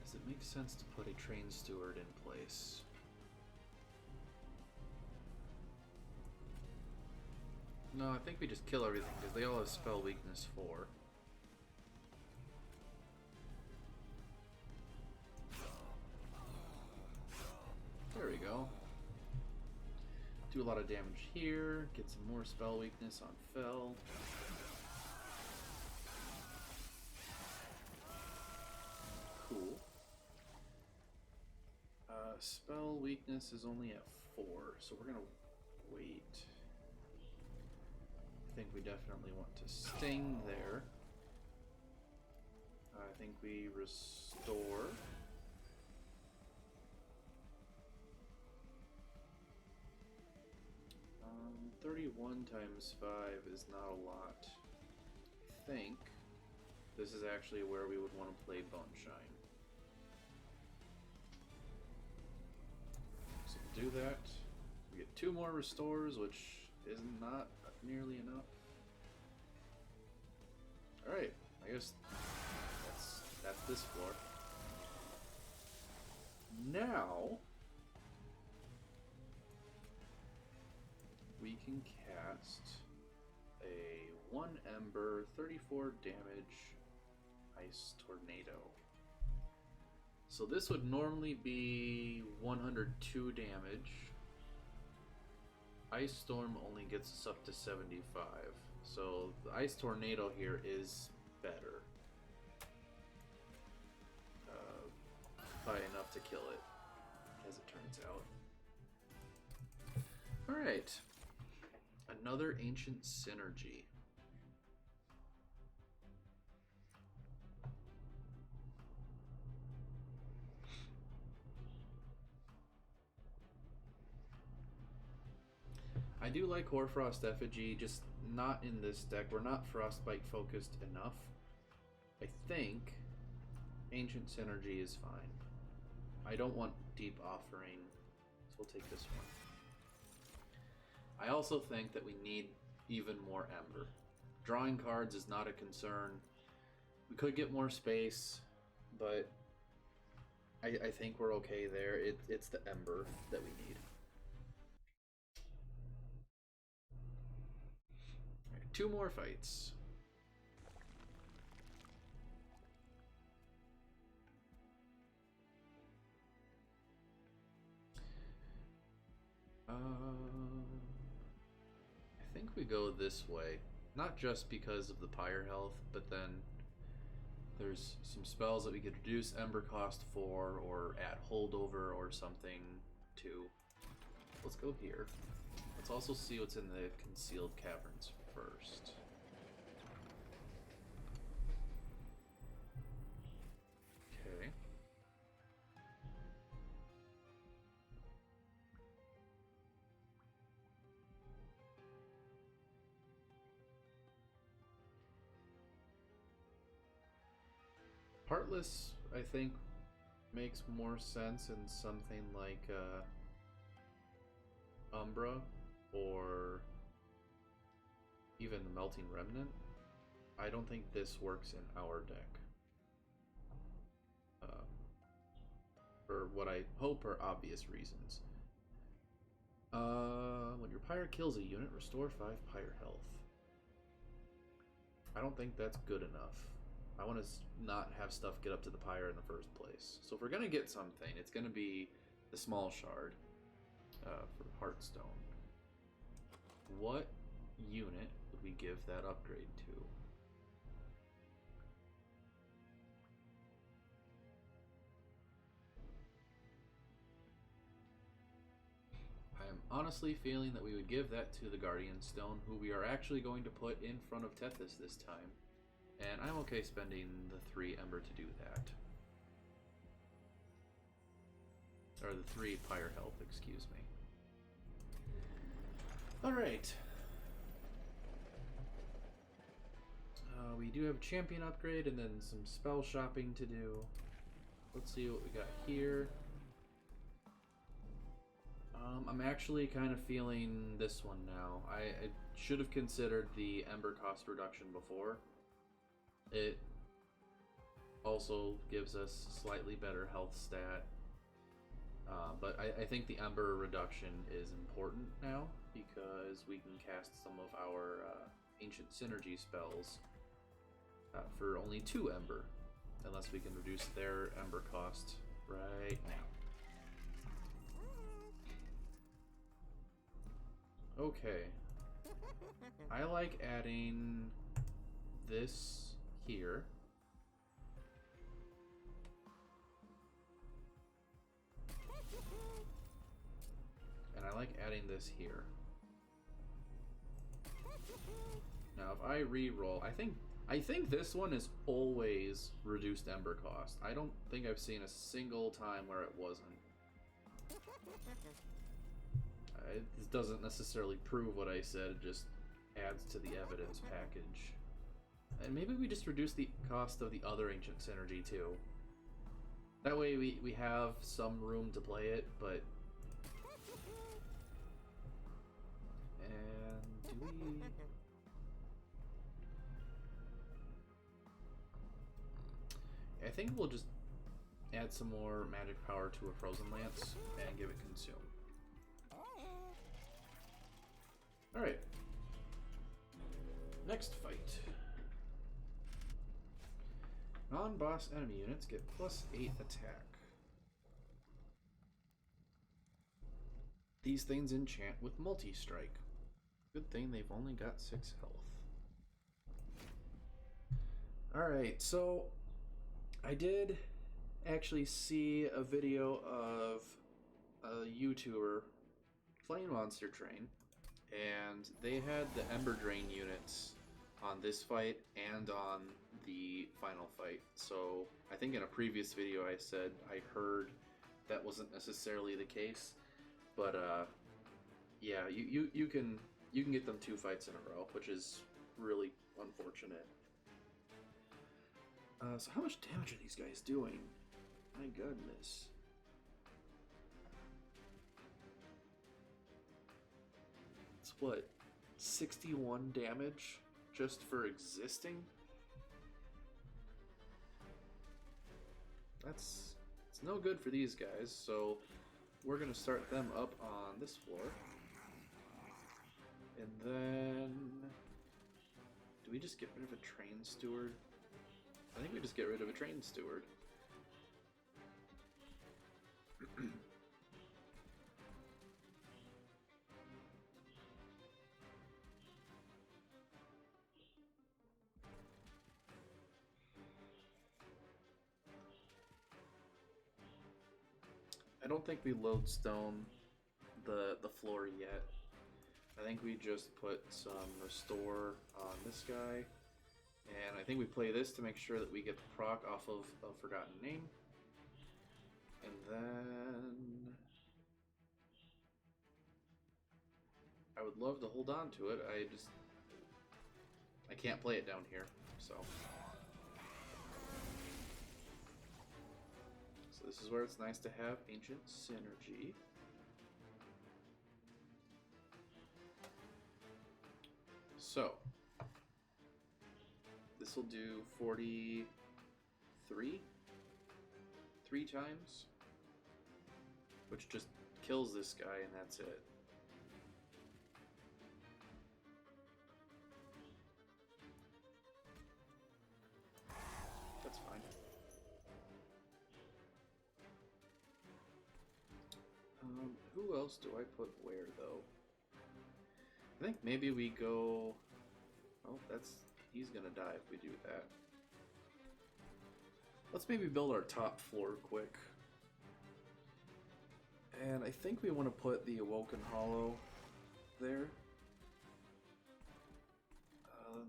Does it make sense to put a trained steward in place? No, I think we just kill everything because they all have spell weakness 4. There we go. Do a lot of damage here, get some more spell weakness on Fel. Cool. Spell weakness is only at 4, so we're gonna wait. I think we definitely want to sting there. I think we restore. 31 times 5 is not a lot. I think this is actually where we would want to play Bone Shine. So do that. We get 2 more restores, which is not nearly enough. Alright, I guess that's this floor. Now we can cast a 1 Ember, 34 damage Ice Tornado. So this would normally be 102 damage. Ice Storm only gets us up to 75. So the Ice Tornado here is better. By enough to kill it, as it turns out. Alright. Another Ancient Synergy. I do like Hoarfrost Effigy, just not in this deck. We're not Frostbite focused enough. I think Ancient Synergy is fine. I don't want Deep Offering, so we'll take this one. I also think that we need even more Ember. Drawing cards is not a concern. We could get more space, but I think we're okay there. It's the Ember that we need. All right, 2 more fights. I think we go this way. Not just because of the Pyre health, but then there's some spells that we could reduce Ember cost for, or add Holdover or something to. Let's go here. Let's also see what's in the Concealed Caverns first. Okay. Heartless, I think, makes more sense in something like Umbra or even the Melting Remnant. I don't think this works in our deck. For what I hope are obvious reasons. When your pyre kills a unit, restore 5 pyre health. I don't think that's good enough. I want to not have stuff get up to the pyre in the first place. So if we're going to get something, it's going to be the small shard for Heartstone. What unit would we give that upgrade to? I am honestly feeling that we would give that to the Guardian Stone, who we are actually going to put in front of Tethys this time. And I'm okay spending the 3 Ember to do that. Or the 3 Pyre Health, excuse me. Alright. We do have a champion upgrade and then some spell shopping to do. Let's see what we got here. I'm actually kind of feeling this one now. I should have considered the Ember cost reduction before. It also gives us slightly better health stat. But I think the Ember reduction is important now because we can cast some of our Ancient Synergy spells for only 2 Ember, unless we can reduce their Ember cost right now. Okay. I like adding this here. And I like adding this here. Now if I re-roll, I think this one is always reduced Ember cost. I don't think I've seen a single time where it wasn't. It doesn't necessarily prove what I said, it just adds to the evidence package. And maybe we just reduce the cost of the other Ancient Synergy too. That way we have some room to play it, but... And do we... I think we'll just add some more magic power to a Frozen Lance and give it Consume. Alright. Next fight. Non-boss enemy units get +8 attack. These things enchant with multi-strike. Good thing they've only got 6 health. Alright, so I did actually see a video of a YouTuber playing Monster Train, and they had the Ember Drain units on this fight and on the final fight. So I think in a previous video I said I heard that wasn't necessarily the case, but yeah, you can get them 2 fights in a row, which is really unfortunate. So how much damage are these guys doing? My goodness. It's what, 61 damage just for existing? It's no good for these guys, so we're gonna start them up on this floor. And then... do we just get rid of a Train Steward? I think we just get rid of a Train Steward. I don't think we lodestone the floor yet. I think we just put some restore on this guy. And I think we play this to make sure that we get the proc off of a Forgotten Name. And then... I would love to hold on to it, I can't play it down here, so... So this is where it's nice to have Ancient Synergy. So, this will do 43 3 times, which just kills this guy and that's it. That's fine. Who else do I put where, though? I think maybe we go... Oh, he's gonna die if we do that. Let's maybe build our top floor quick. And I think we want to put the Awoken Hollow there.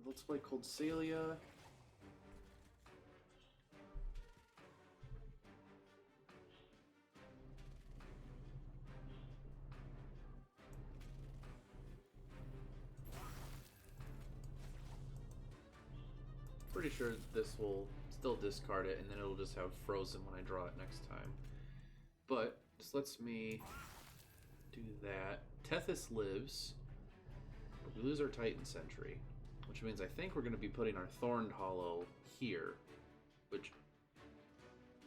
Let's play Cold Celia. Pretty sure this will still discard it, and then it'll just have frozen when I draw it next time. But this lets me do that. Tethys lives, but we lose our Titan Sentry, which means I think we're going to be putting our Thorned Hollow here, which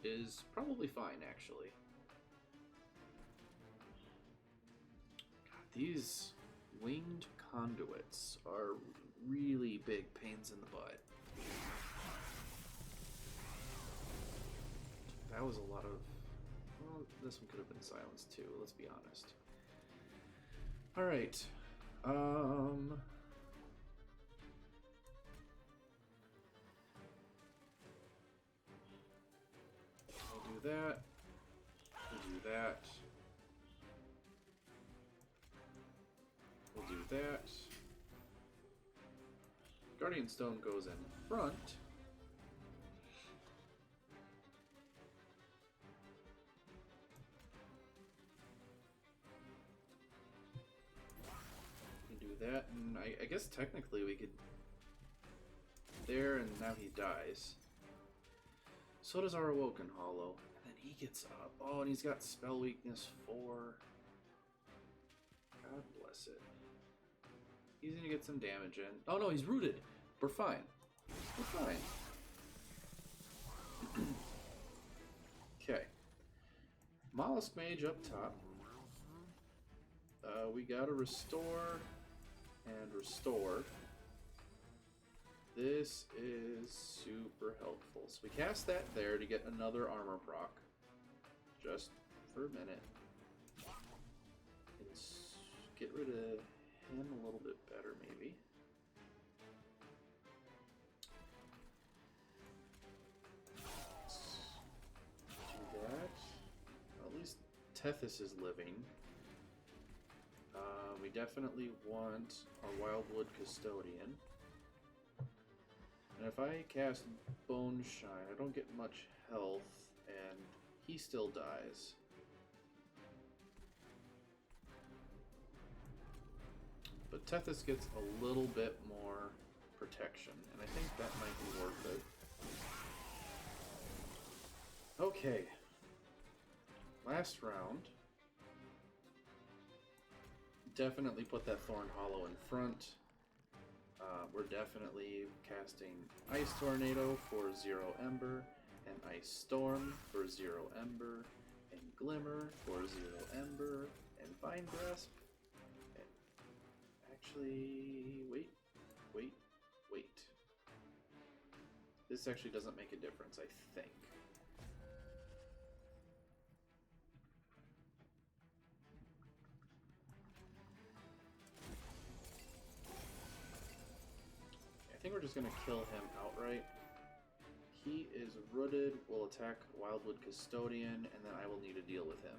is probably fine, actually. God, these winged conduits are really big pains in the butt. That was a lot of... Well, this one could have been silenced too, let's be honest. Alright. I'll do that. We'll do that. We'll do that. Guardian Stone goes in front. We do that, and I guess technically we could... There, and now he dies. So does our Awoken Hollow. And then he gets up. Oh, and he's got Spell Weakness 4. God bless it. He's gonna get some damage in. Oh no, he's rooted. We're fine. We're fine. Okay. Mollusk Mage up top. We gotta restore and restore. This is super helpful. So we cast that there to get another armor proc. Just for a minute. Let's get rid of him a little bit better, maybe. Let's do that. Well, at least Tethys is living. We definitely want our Wildwood Custodian. And if I cast Bone Shine, I don't get much health, and he still dies. But Tethys gets a little bit more protection, and I think that might be worth it. Okay. Last round. Definitely put that Thorned Hollow in front. We're definitely casting Ice Tornado for 0 Ember, and Ice Storm for 0 Ember, and Glimmer for 0 Ember, and Vine Grasp. Actually, wait. This actually doesn't make a difference, I think. I think we're just going to kill him outright. He is rooted, will attack Wildwood Custodian, and then I will need to deal with him.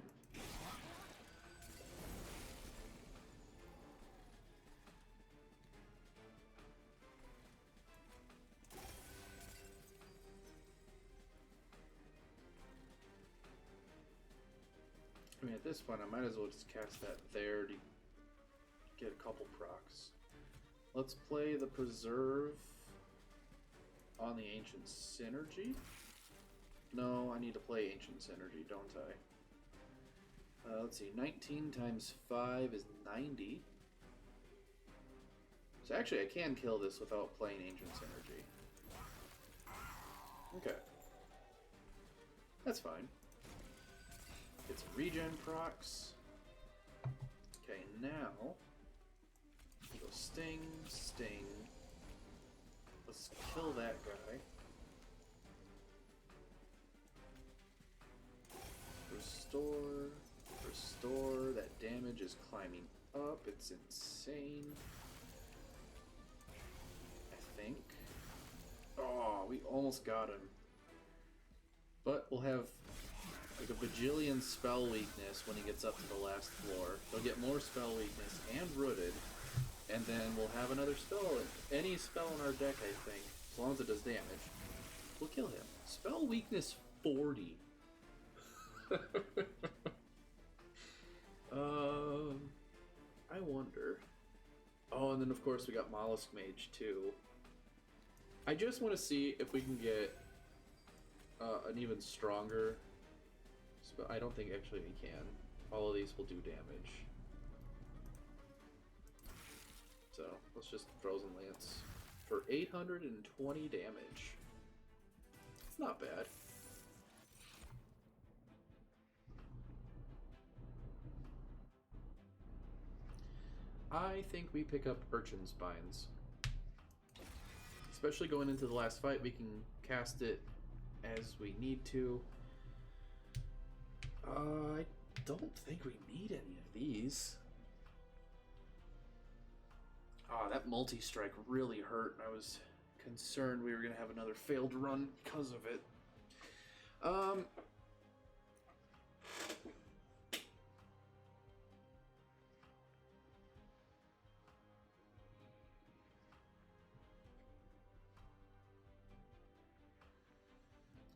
I mean, at this point, I might as well just cast that there to get a couple procs. Let's play the Preserve on the Ancient Synergy. No, I need to play Ancient's Energy, don't I? Let's see, 19 times 5 is 90. So actually I can kill this without playing Ancient's Energy. Okay. That's fine. Get some regen procs. Okay, now... go Sting, Sting. Let's kill that guy. Restore, restore. That damage is climbing up. It's insane. I think. Oh, we almost got him. But we'll have like a bajillion spell weakness when he gets up to the last floor. He'll get more spell weakness and rooted. And then we'll have another spell. Any spell in our deck, I think, as long as it does damage, we'll kill him. Spell weakness 40. I wonder. Oh, and then of course we got Mollusk Mage too. I just want to see if we can get an even stronger spell. I don't think actually we can. All of these will do damage. So let's just Frozen Lance for 820 damage. It's not bad. I think we pick up Urchin Spines. Especially going into the last fight, we can cast it as we need to. I don't think we need any of these. Ah, that multi-strike really hurt. I was concerned we were going to have another failed run because of it.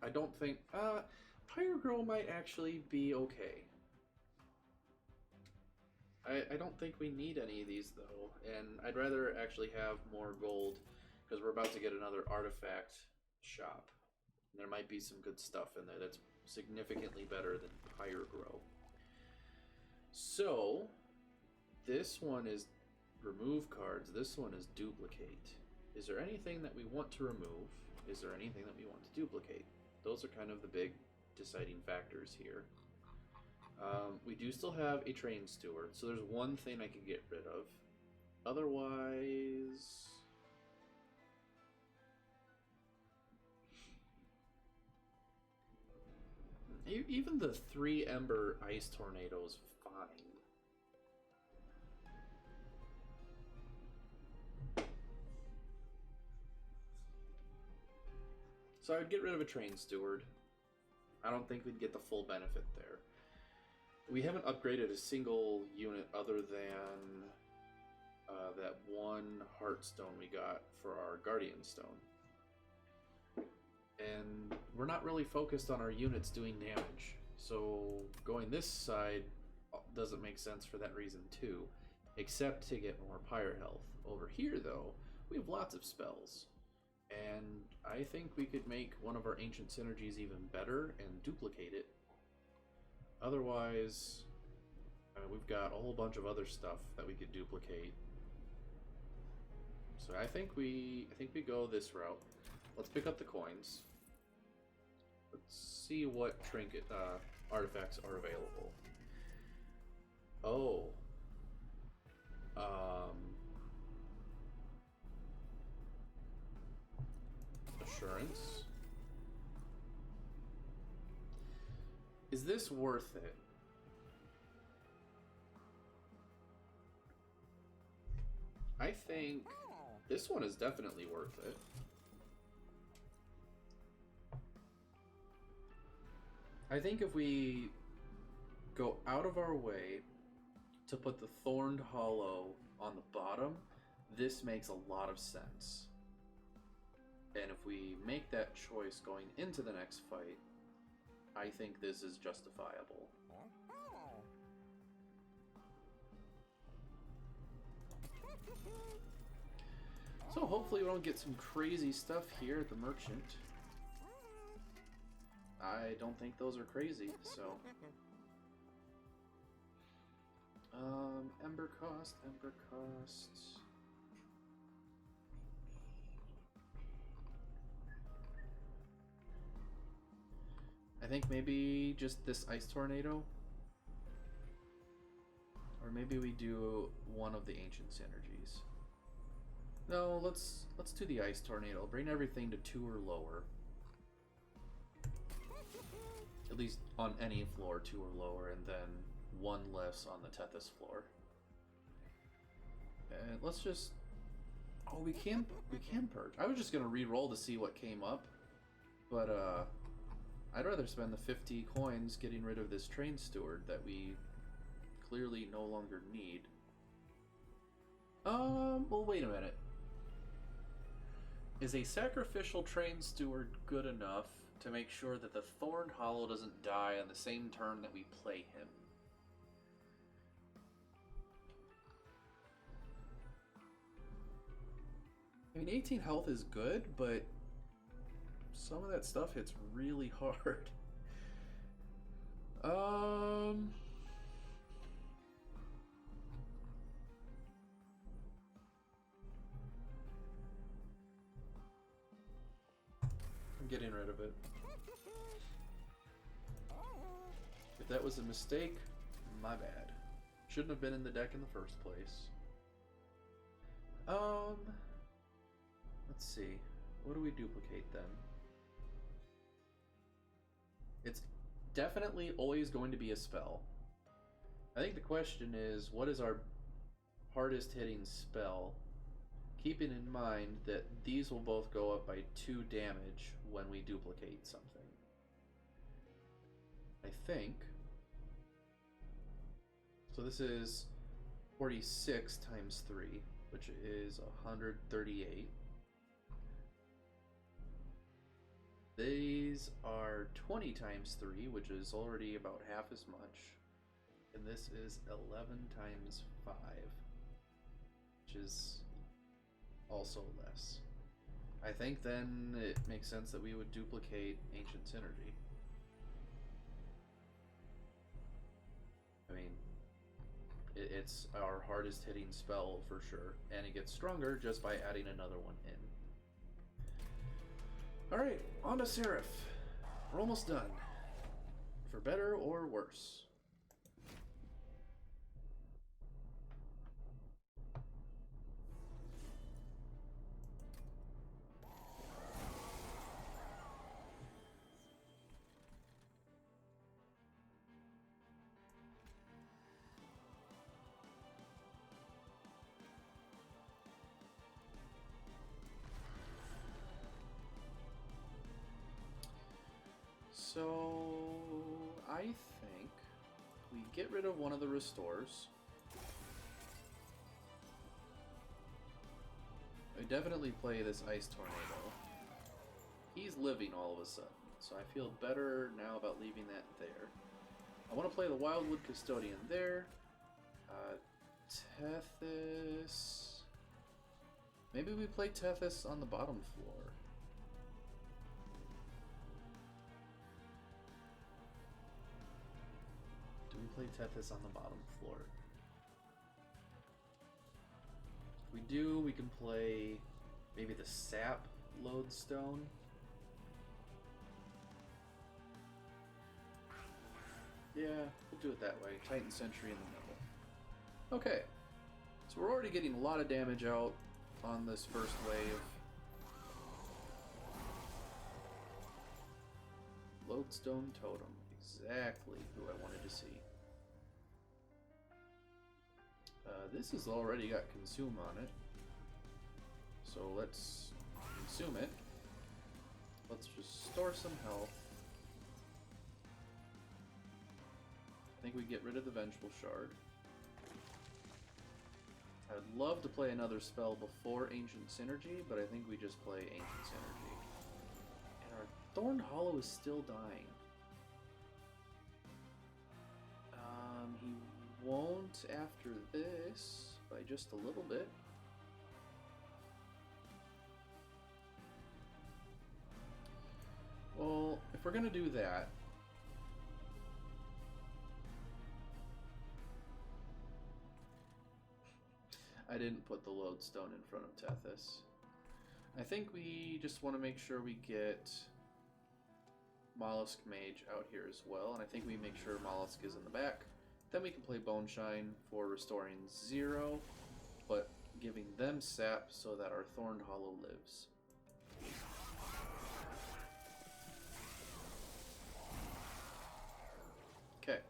I don't think... Pyrogrow might actually be okay. I don't think we need any of these, though. And I'd rather actually have more gold, because we're about to get another artifact shop. And there might be some good stuff in there that's significantly better than Pyrogrow. So, this one is remove cards. This one is duplicate. Is there anything that we want to remove? Is there anything that we want to duplicate? Those are kind of the big deciding factors here. We do still have a Train Steward, so there's one thing I could get rid of. Otherwise... even the 3 Ember Ice Tornado is fine. So I would get rid of a Train Steward. I don't think we'd get the full benefit there. We haven't upgraded a single unit other than that one Heartstone we got for our Guardian Stone. And we're not really focused on our units doing damage. So going this side doesn't make sense for that reason too. Except to get more Pyre health. Over here though, we have lots of spells. And I think we could make one of our Ancient Synergies even better and duplicate it. Otherwise, we've got a whole bunch of other stuff that we could duplicate. So I think we go this route. Let's pick up the coins. Let's see what trinket artifacts are available. Oh. Assurance. Is this worth it? I think this one is definitely worth it. I think if we go out of our way to put the Thorned Hollow on the bottom, this makes a lot of sense. And if we make that choice going into the next fight, I think this is justifiable. So hopefully we don't get some crazy stuff here at the merchant. I don't think those are crazy, so... Ember cost, Ember cost... I think maybe just this Ice Tornado? Or maybe we do one of the Ancient Synergies. No, let's do the Ice Tornado. Bring everything to 2 or lower. At least on any floor, 2 or lower, and then 1 less on the Tethys floor. And let's just... Oh, we can purge. I was just gonna re-roll to see what came up, but I'd rather spend the 50 coins getting rid of this Train Steward that we clearly no longer need. Well, wait a minute. Is a sacrificial Train Steward good enough to make sure that the Thorned Hollow doesn't die on the same turn that we play him? I mean, 18 health is good, but some of that stuff hits really hard. I'm getting rid of it. If that was a mistake, my bad. Shouldn't have been in the deck in the first place. Let's see. What do we duplicate then? It's definitely always going to be a spell. I think the question is, what is our hardest hitting spell? Keeping in mind that these will both go up by 2 damage when we duplicate something. I think. So this is 46 times 3, which is 138. These are 20 times 3, which is already about half as much. And this is 11 times 5, which is also less. I think then it makes sense that we would duplicate Ancient Synergy. I mean, it's our hardest hitting spell for sure, and it gets stronger just by adding another one in. Alright, on to Seraph. We're almost done. For better or worse. So, I think we get rid of one of the restores. I definitely play this Ice Tornado. He's living all of a sudden, so I feel better now about leaving that there. I want to play the Wildwood Custodian there. Tethys... Maybe we play Tethys on the bottom floor. We play Tethys on the bottom floor. If we do, we can play maybe the Sap Lodestone. Yeah, we'll do it that way. Titan Sentry in the middle. Okay, so we're already getting a lot of damage out on this first wave. Lodestone Totem, exactly who I wanted to see. This has already got Consume on it, so let's consume it. Let's just store some health. I think we get rid of the Vengeful Shard. I'd love to play another spell before Ancient Synergy, but I think we just play Ancient Synergy. And our Thorned Hollow is still dying. He won't after this by just a little bit. Well, if we're gonna do that, I didn't put the lodestone in front of Tethys. I think we just want to make sure we get Mollusk Mage out here as well, and I think we make sure Mollusk is in the back. Then we can play Bone Shine for restoring 0, but giving them sap so that our Thorned Hollow lives. Okay.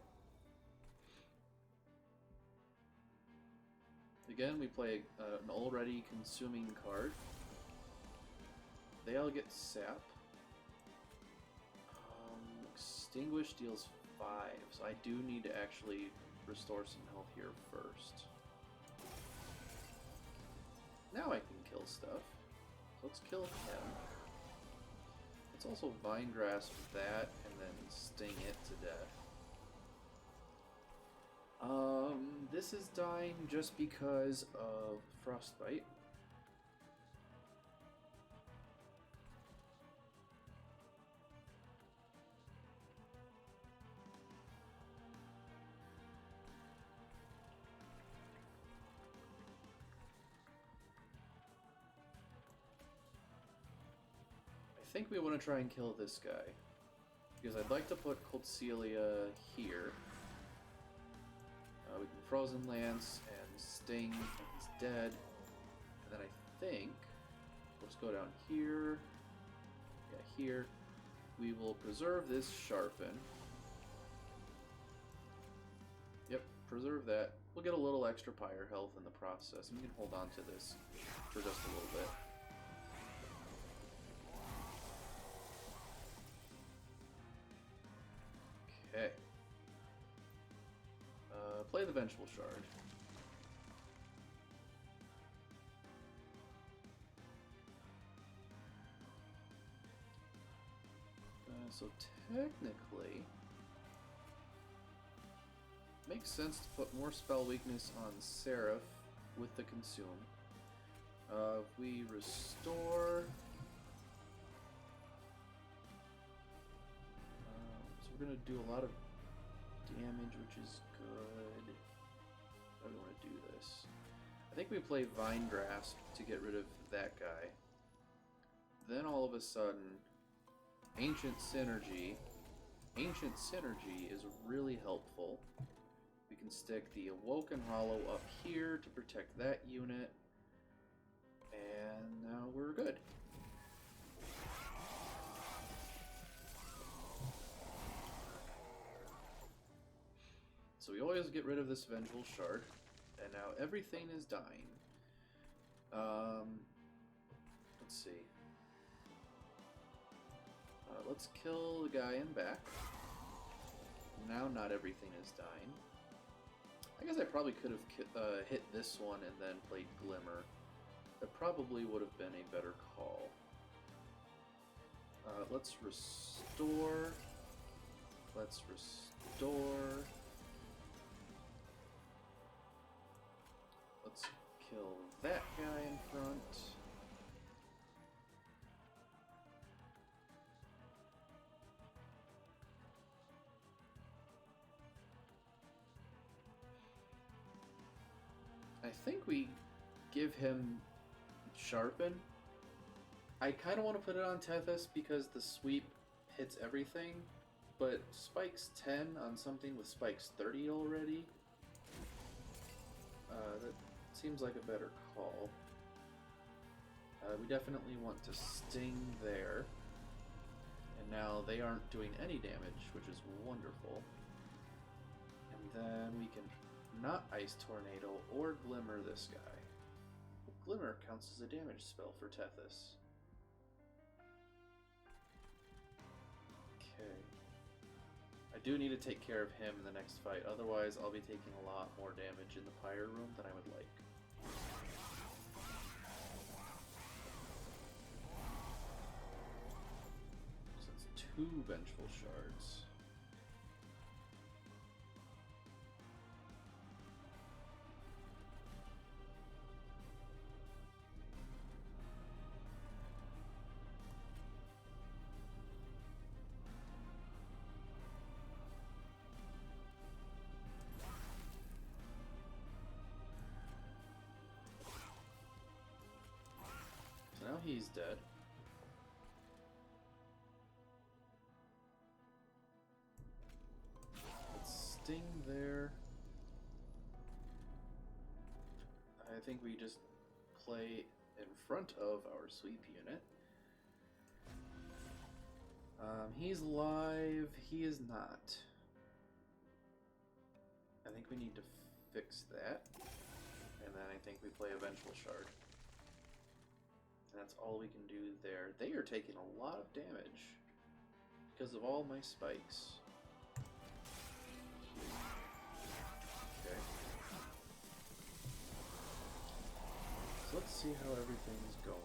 Again, we play an already consuming card. They all get sap. Extinguish deals 5, so I do need to actually restore some health here first. Now I can kill stuff. Let's kill him. Let's also Vine Grasp that and then sting it to death. This is dying just because of Frostbite. I think we want to try and kill this guy, because I'd like to put Coldcelia here. We can Frozen Lance and Sting, and he's dead. And then I think, let's go down here, yeah, here. We will preserve this Sharpen. Yep, preserve that. We'll get a little extra Pyre health in the process, and we can hold on to this for just a little bit. Okay. Play the Vengeful Shard. So technically, makes sense to put more spell weakness on Seraph with the Consume. If we restore, so we're gonna do a lot of damage, which is good. How do we want to do this? I think we play Vine Grasp to get rid of that guy. Then all of a sudden, Ancient Synergy. Ancient Synergy is really helpful. We can stick the Awoken Hollow up here to protect that unit. And now we're good. So we always get rid of this Vengeful Shard, and now everything is dying. Let's see. Let's kill the guy in back. Now not everything is dying. I guess I probably could have hit this one and then played Glimmer. That probably would have been a better call. Let's restore. Let's restore. Let's kill that guy in front. I think we give him Sharpen. I kind of want to put it on Tethys because the sweep hits everything, but spikes 10 on something with spikes 30 already. That seems like a better call. We definitely want to sting there. And now they aren't doing any damage, which is wonderful. And then we can not Ice Tornado or Glimmer this guy. Glimmer counts as a damage spell for Tethys. Okay. I do need to take care of him in the next fight, otherwise I'll be taking a lot more damage in the Pyre Room than I would like. So it's 2 Vengeful Shards. he's dead. Let's sting there. I think we just play in front of our sweep unit. He's alive. He is not. I think we need to fix that. And then I think we play a Vengeful Shard. And that's all we can do there. They are taking a lot of damage because of all my spikes. Okay. So let's see how everything's going.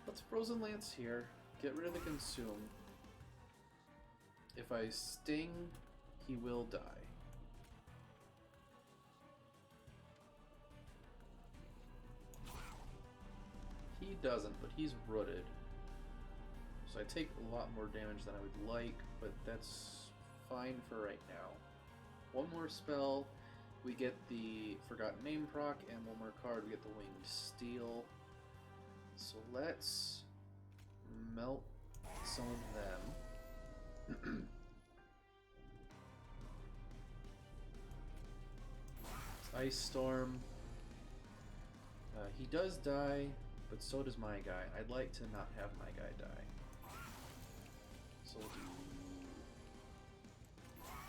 Let's Frozen Lance here. Get rid of the Consume. If I sting, he will die. He doesn't, but he's rooted. So I take a lot more damage than I would like, but that's fine for right now. One more spell, we get the Forgotten Name proc, and one more card, we get the Winged Steel. So let's melt some of them. Ice Storm. He does die, but so does my guy. I'd like to not have my guy die. So we'll do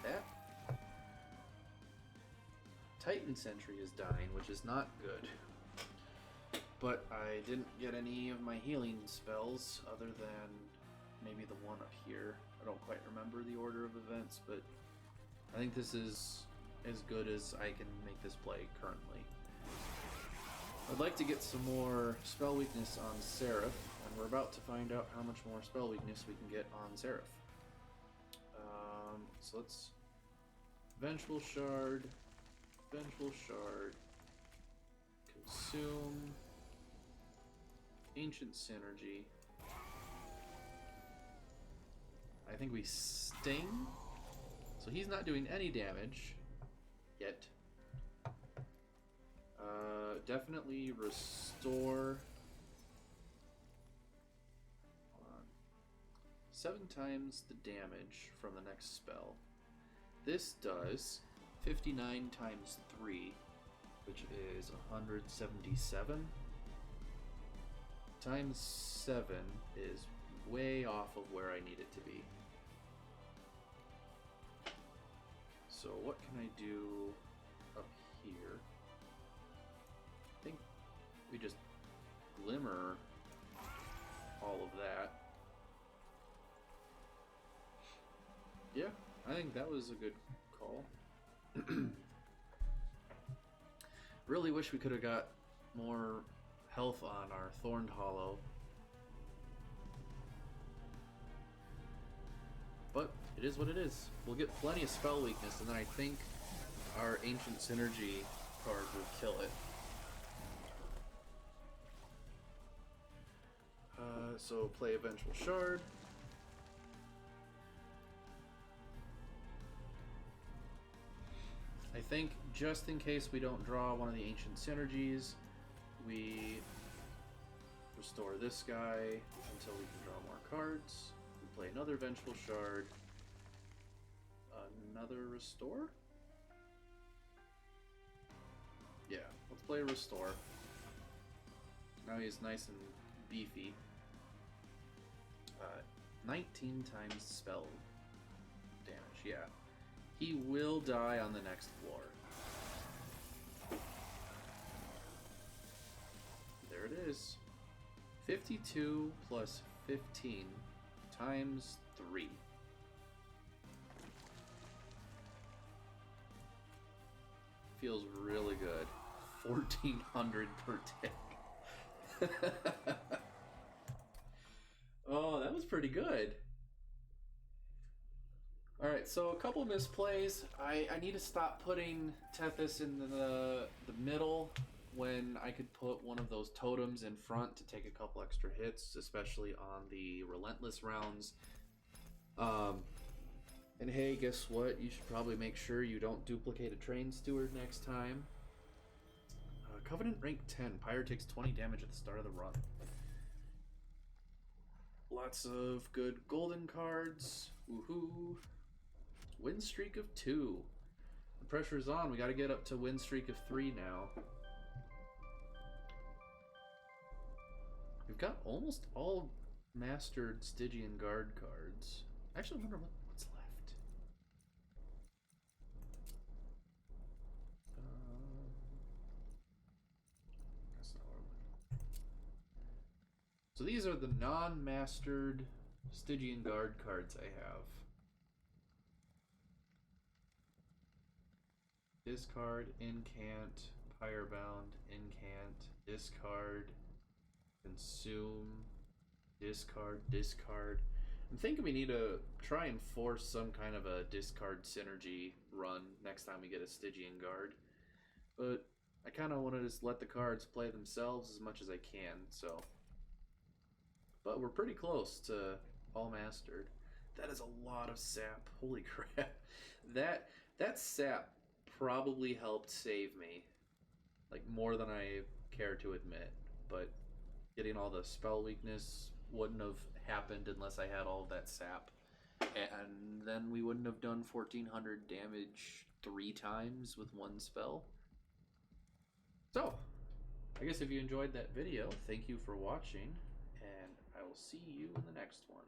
that. Titan Sentry is dying, which is not good. But I didn't get any of my healing spells other than maybe the one up here. I don't quite remember the order of events, but I think this is as good as I can make this play currently. I'd like to get some more spell weakness on Seraph, and we're about to find out how much more spell weakness we can get on Seraph. So let's Vengeful Shard, Consume, Ancient Synergy. I think we Sting, so he's not doing any damage yet. Definitely Restore. Hold on. 7 times the damage from the next spell. This does 59 times 3, which is 177. Times 7 is way off of where I need it to be. So what can I do up here? I think we just Glimmer all of that. Yeah, I think that was a good call. Really wish we could have got more health on our Thorned Hollow. But it is what it is. We'll get plenty of spell weakness, and then I think our Ancient Synergy card will kill it. So play a Vengeful Shard. I think just in case we don't draw one of the Ancient Synergies, we restore this guy until we can draw more cards. We play another Vengeful Shard. Another Restore? Yeah, let's play Restore. Now he's nice and beefy. 19 times spell damage, yeah. He will die on the next floor. There it is. 52 plus 15 times 3. Feels really good. 1,400 per day. Oh, that was pretty good. Alright, so a couple misplays. I need to stop putting Tethys in the middle when I could put one of those totems in front to take a couple extra hits, especially on the relentless rounds. And hey, guess what? You should probably make sure you don't duplicate a train steward next time. Covenant rank 10. Pyre takes 20 damage at the start of the run. Lots of good golden cards. Woohoo. Win streak of 2. The pressure's on. We got to get up to win streak of 3 now. We've got almost all mastered Stygian Guard cards. Actually, I wonder what's left. That's not what I'm looking. So these are the non-mastered Stygian Guard cards I have. Discard, incant, Pyrebound, incant, discard, consume, discard, discard. I'm thinking we need to try and force some kind of a discard synergy run next time we get a Stygian Guard. But I kind of want to just let the cards play themselves as much as I can, so. But we're pretty close to all mastered. That is a lot of sap. Holy crap. That sap probably helped save me, like more than I care to admit, but getting all the spell weakness wouldn't have happened unless I had all of that sap, and then we wouldn't have done 1400 damage 3 times with one spell. So I guess if you enjoyed that video, thank you for watching, and I will see you in the next one.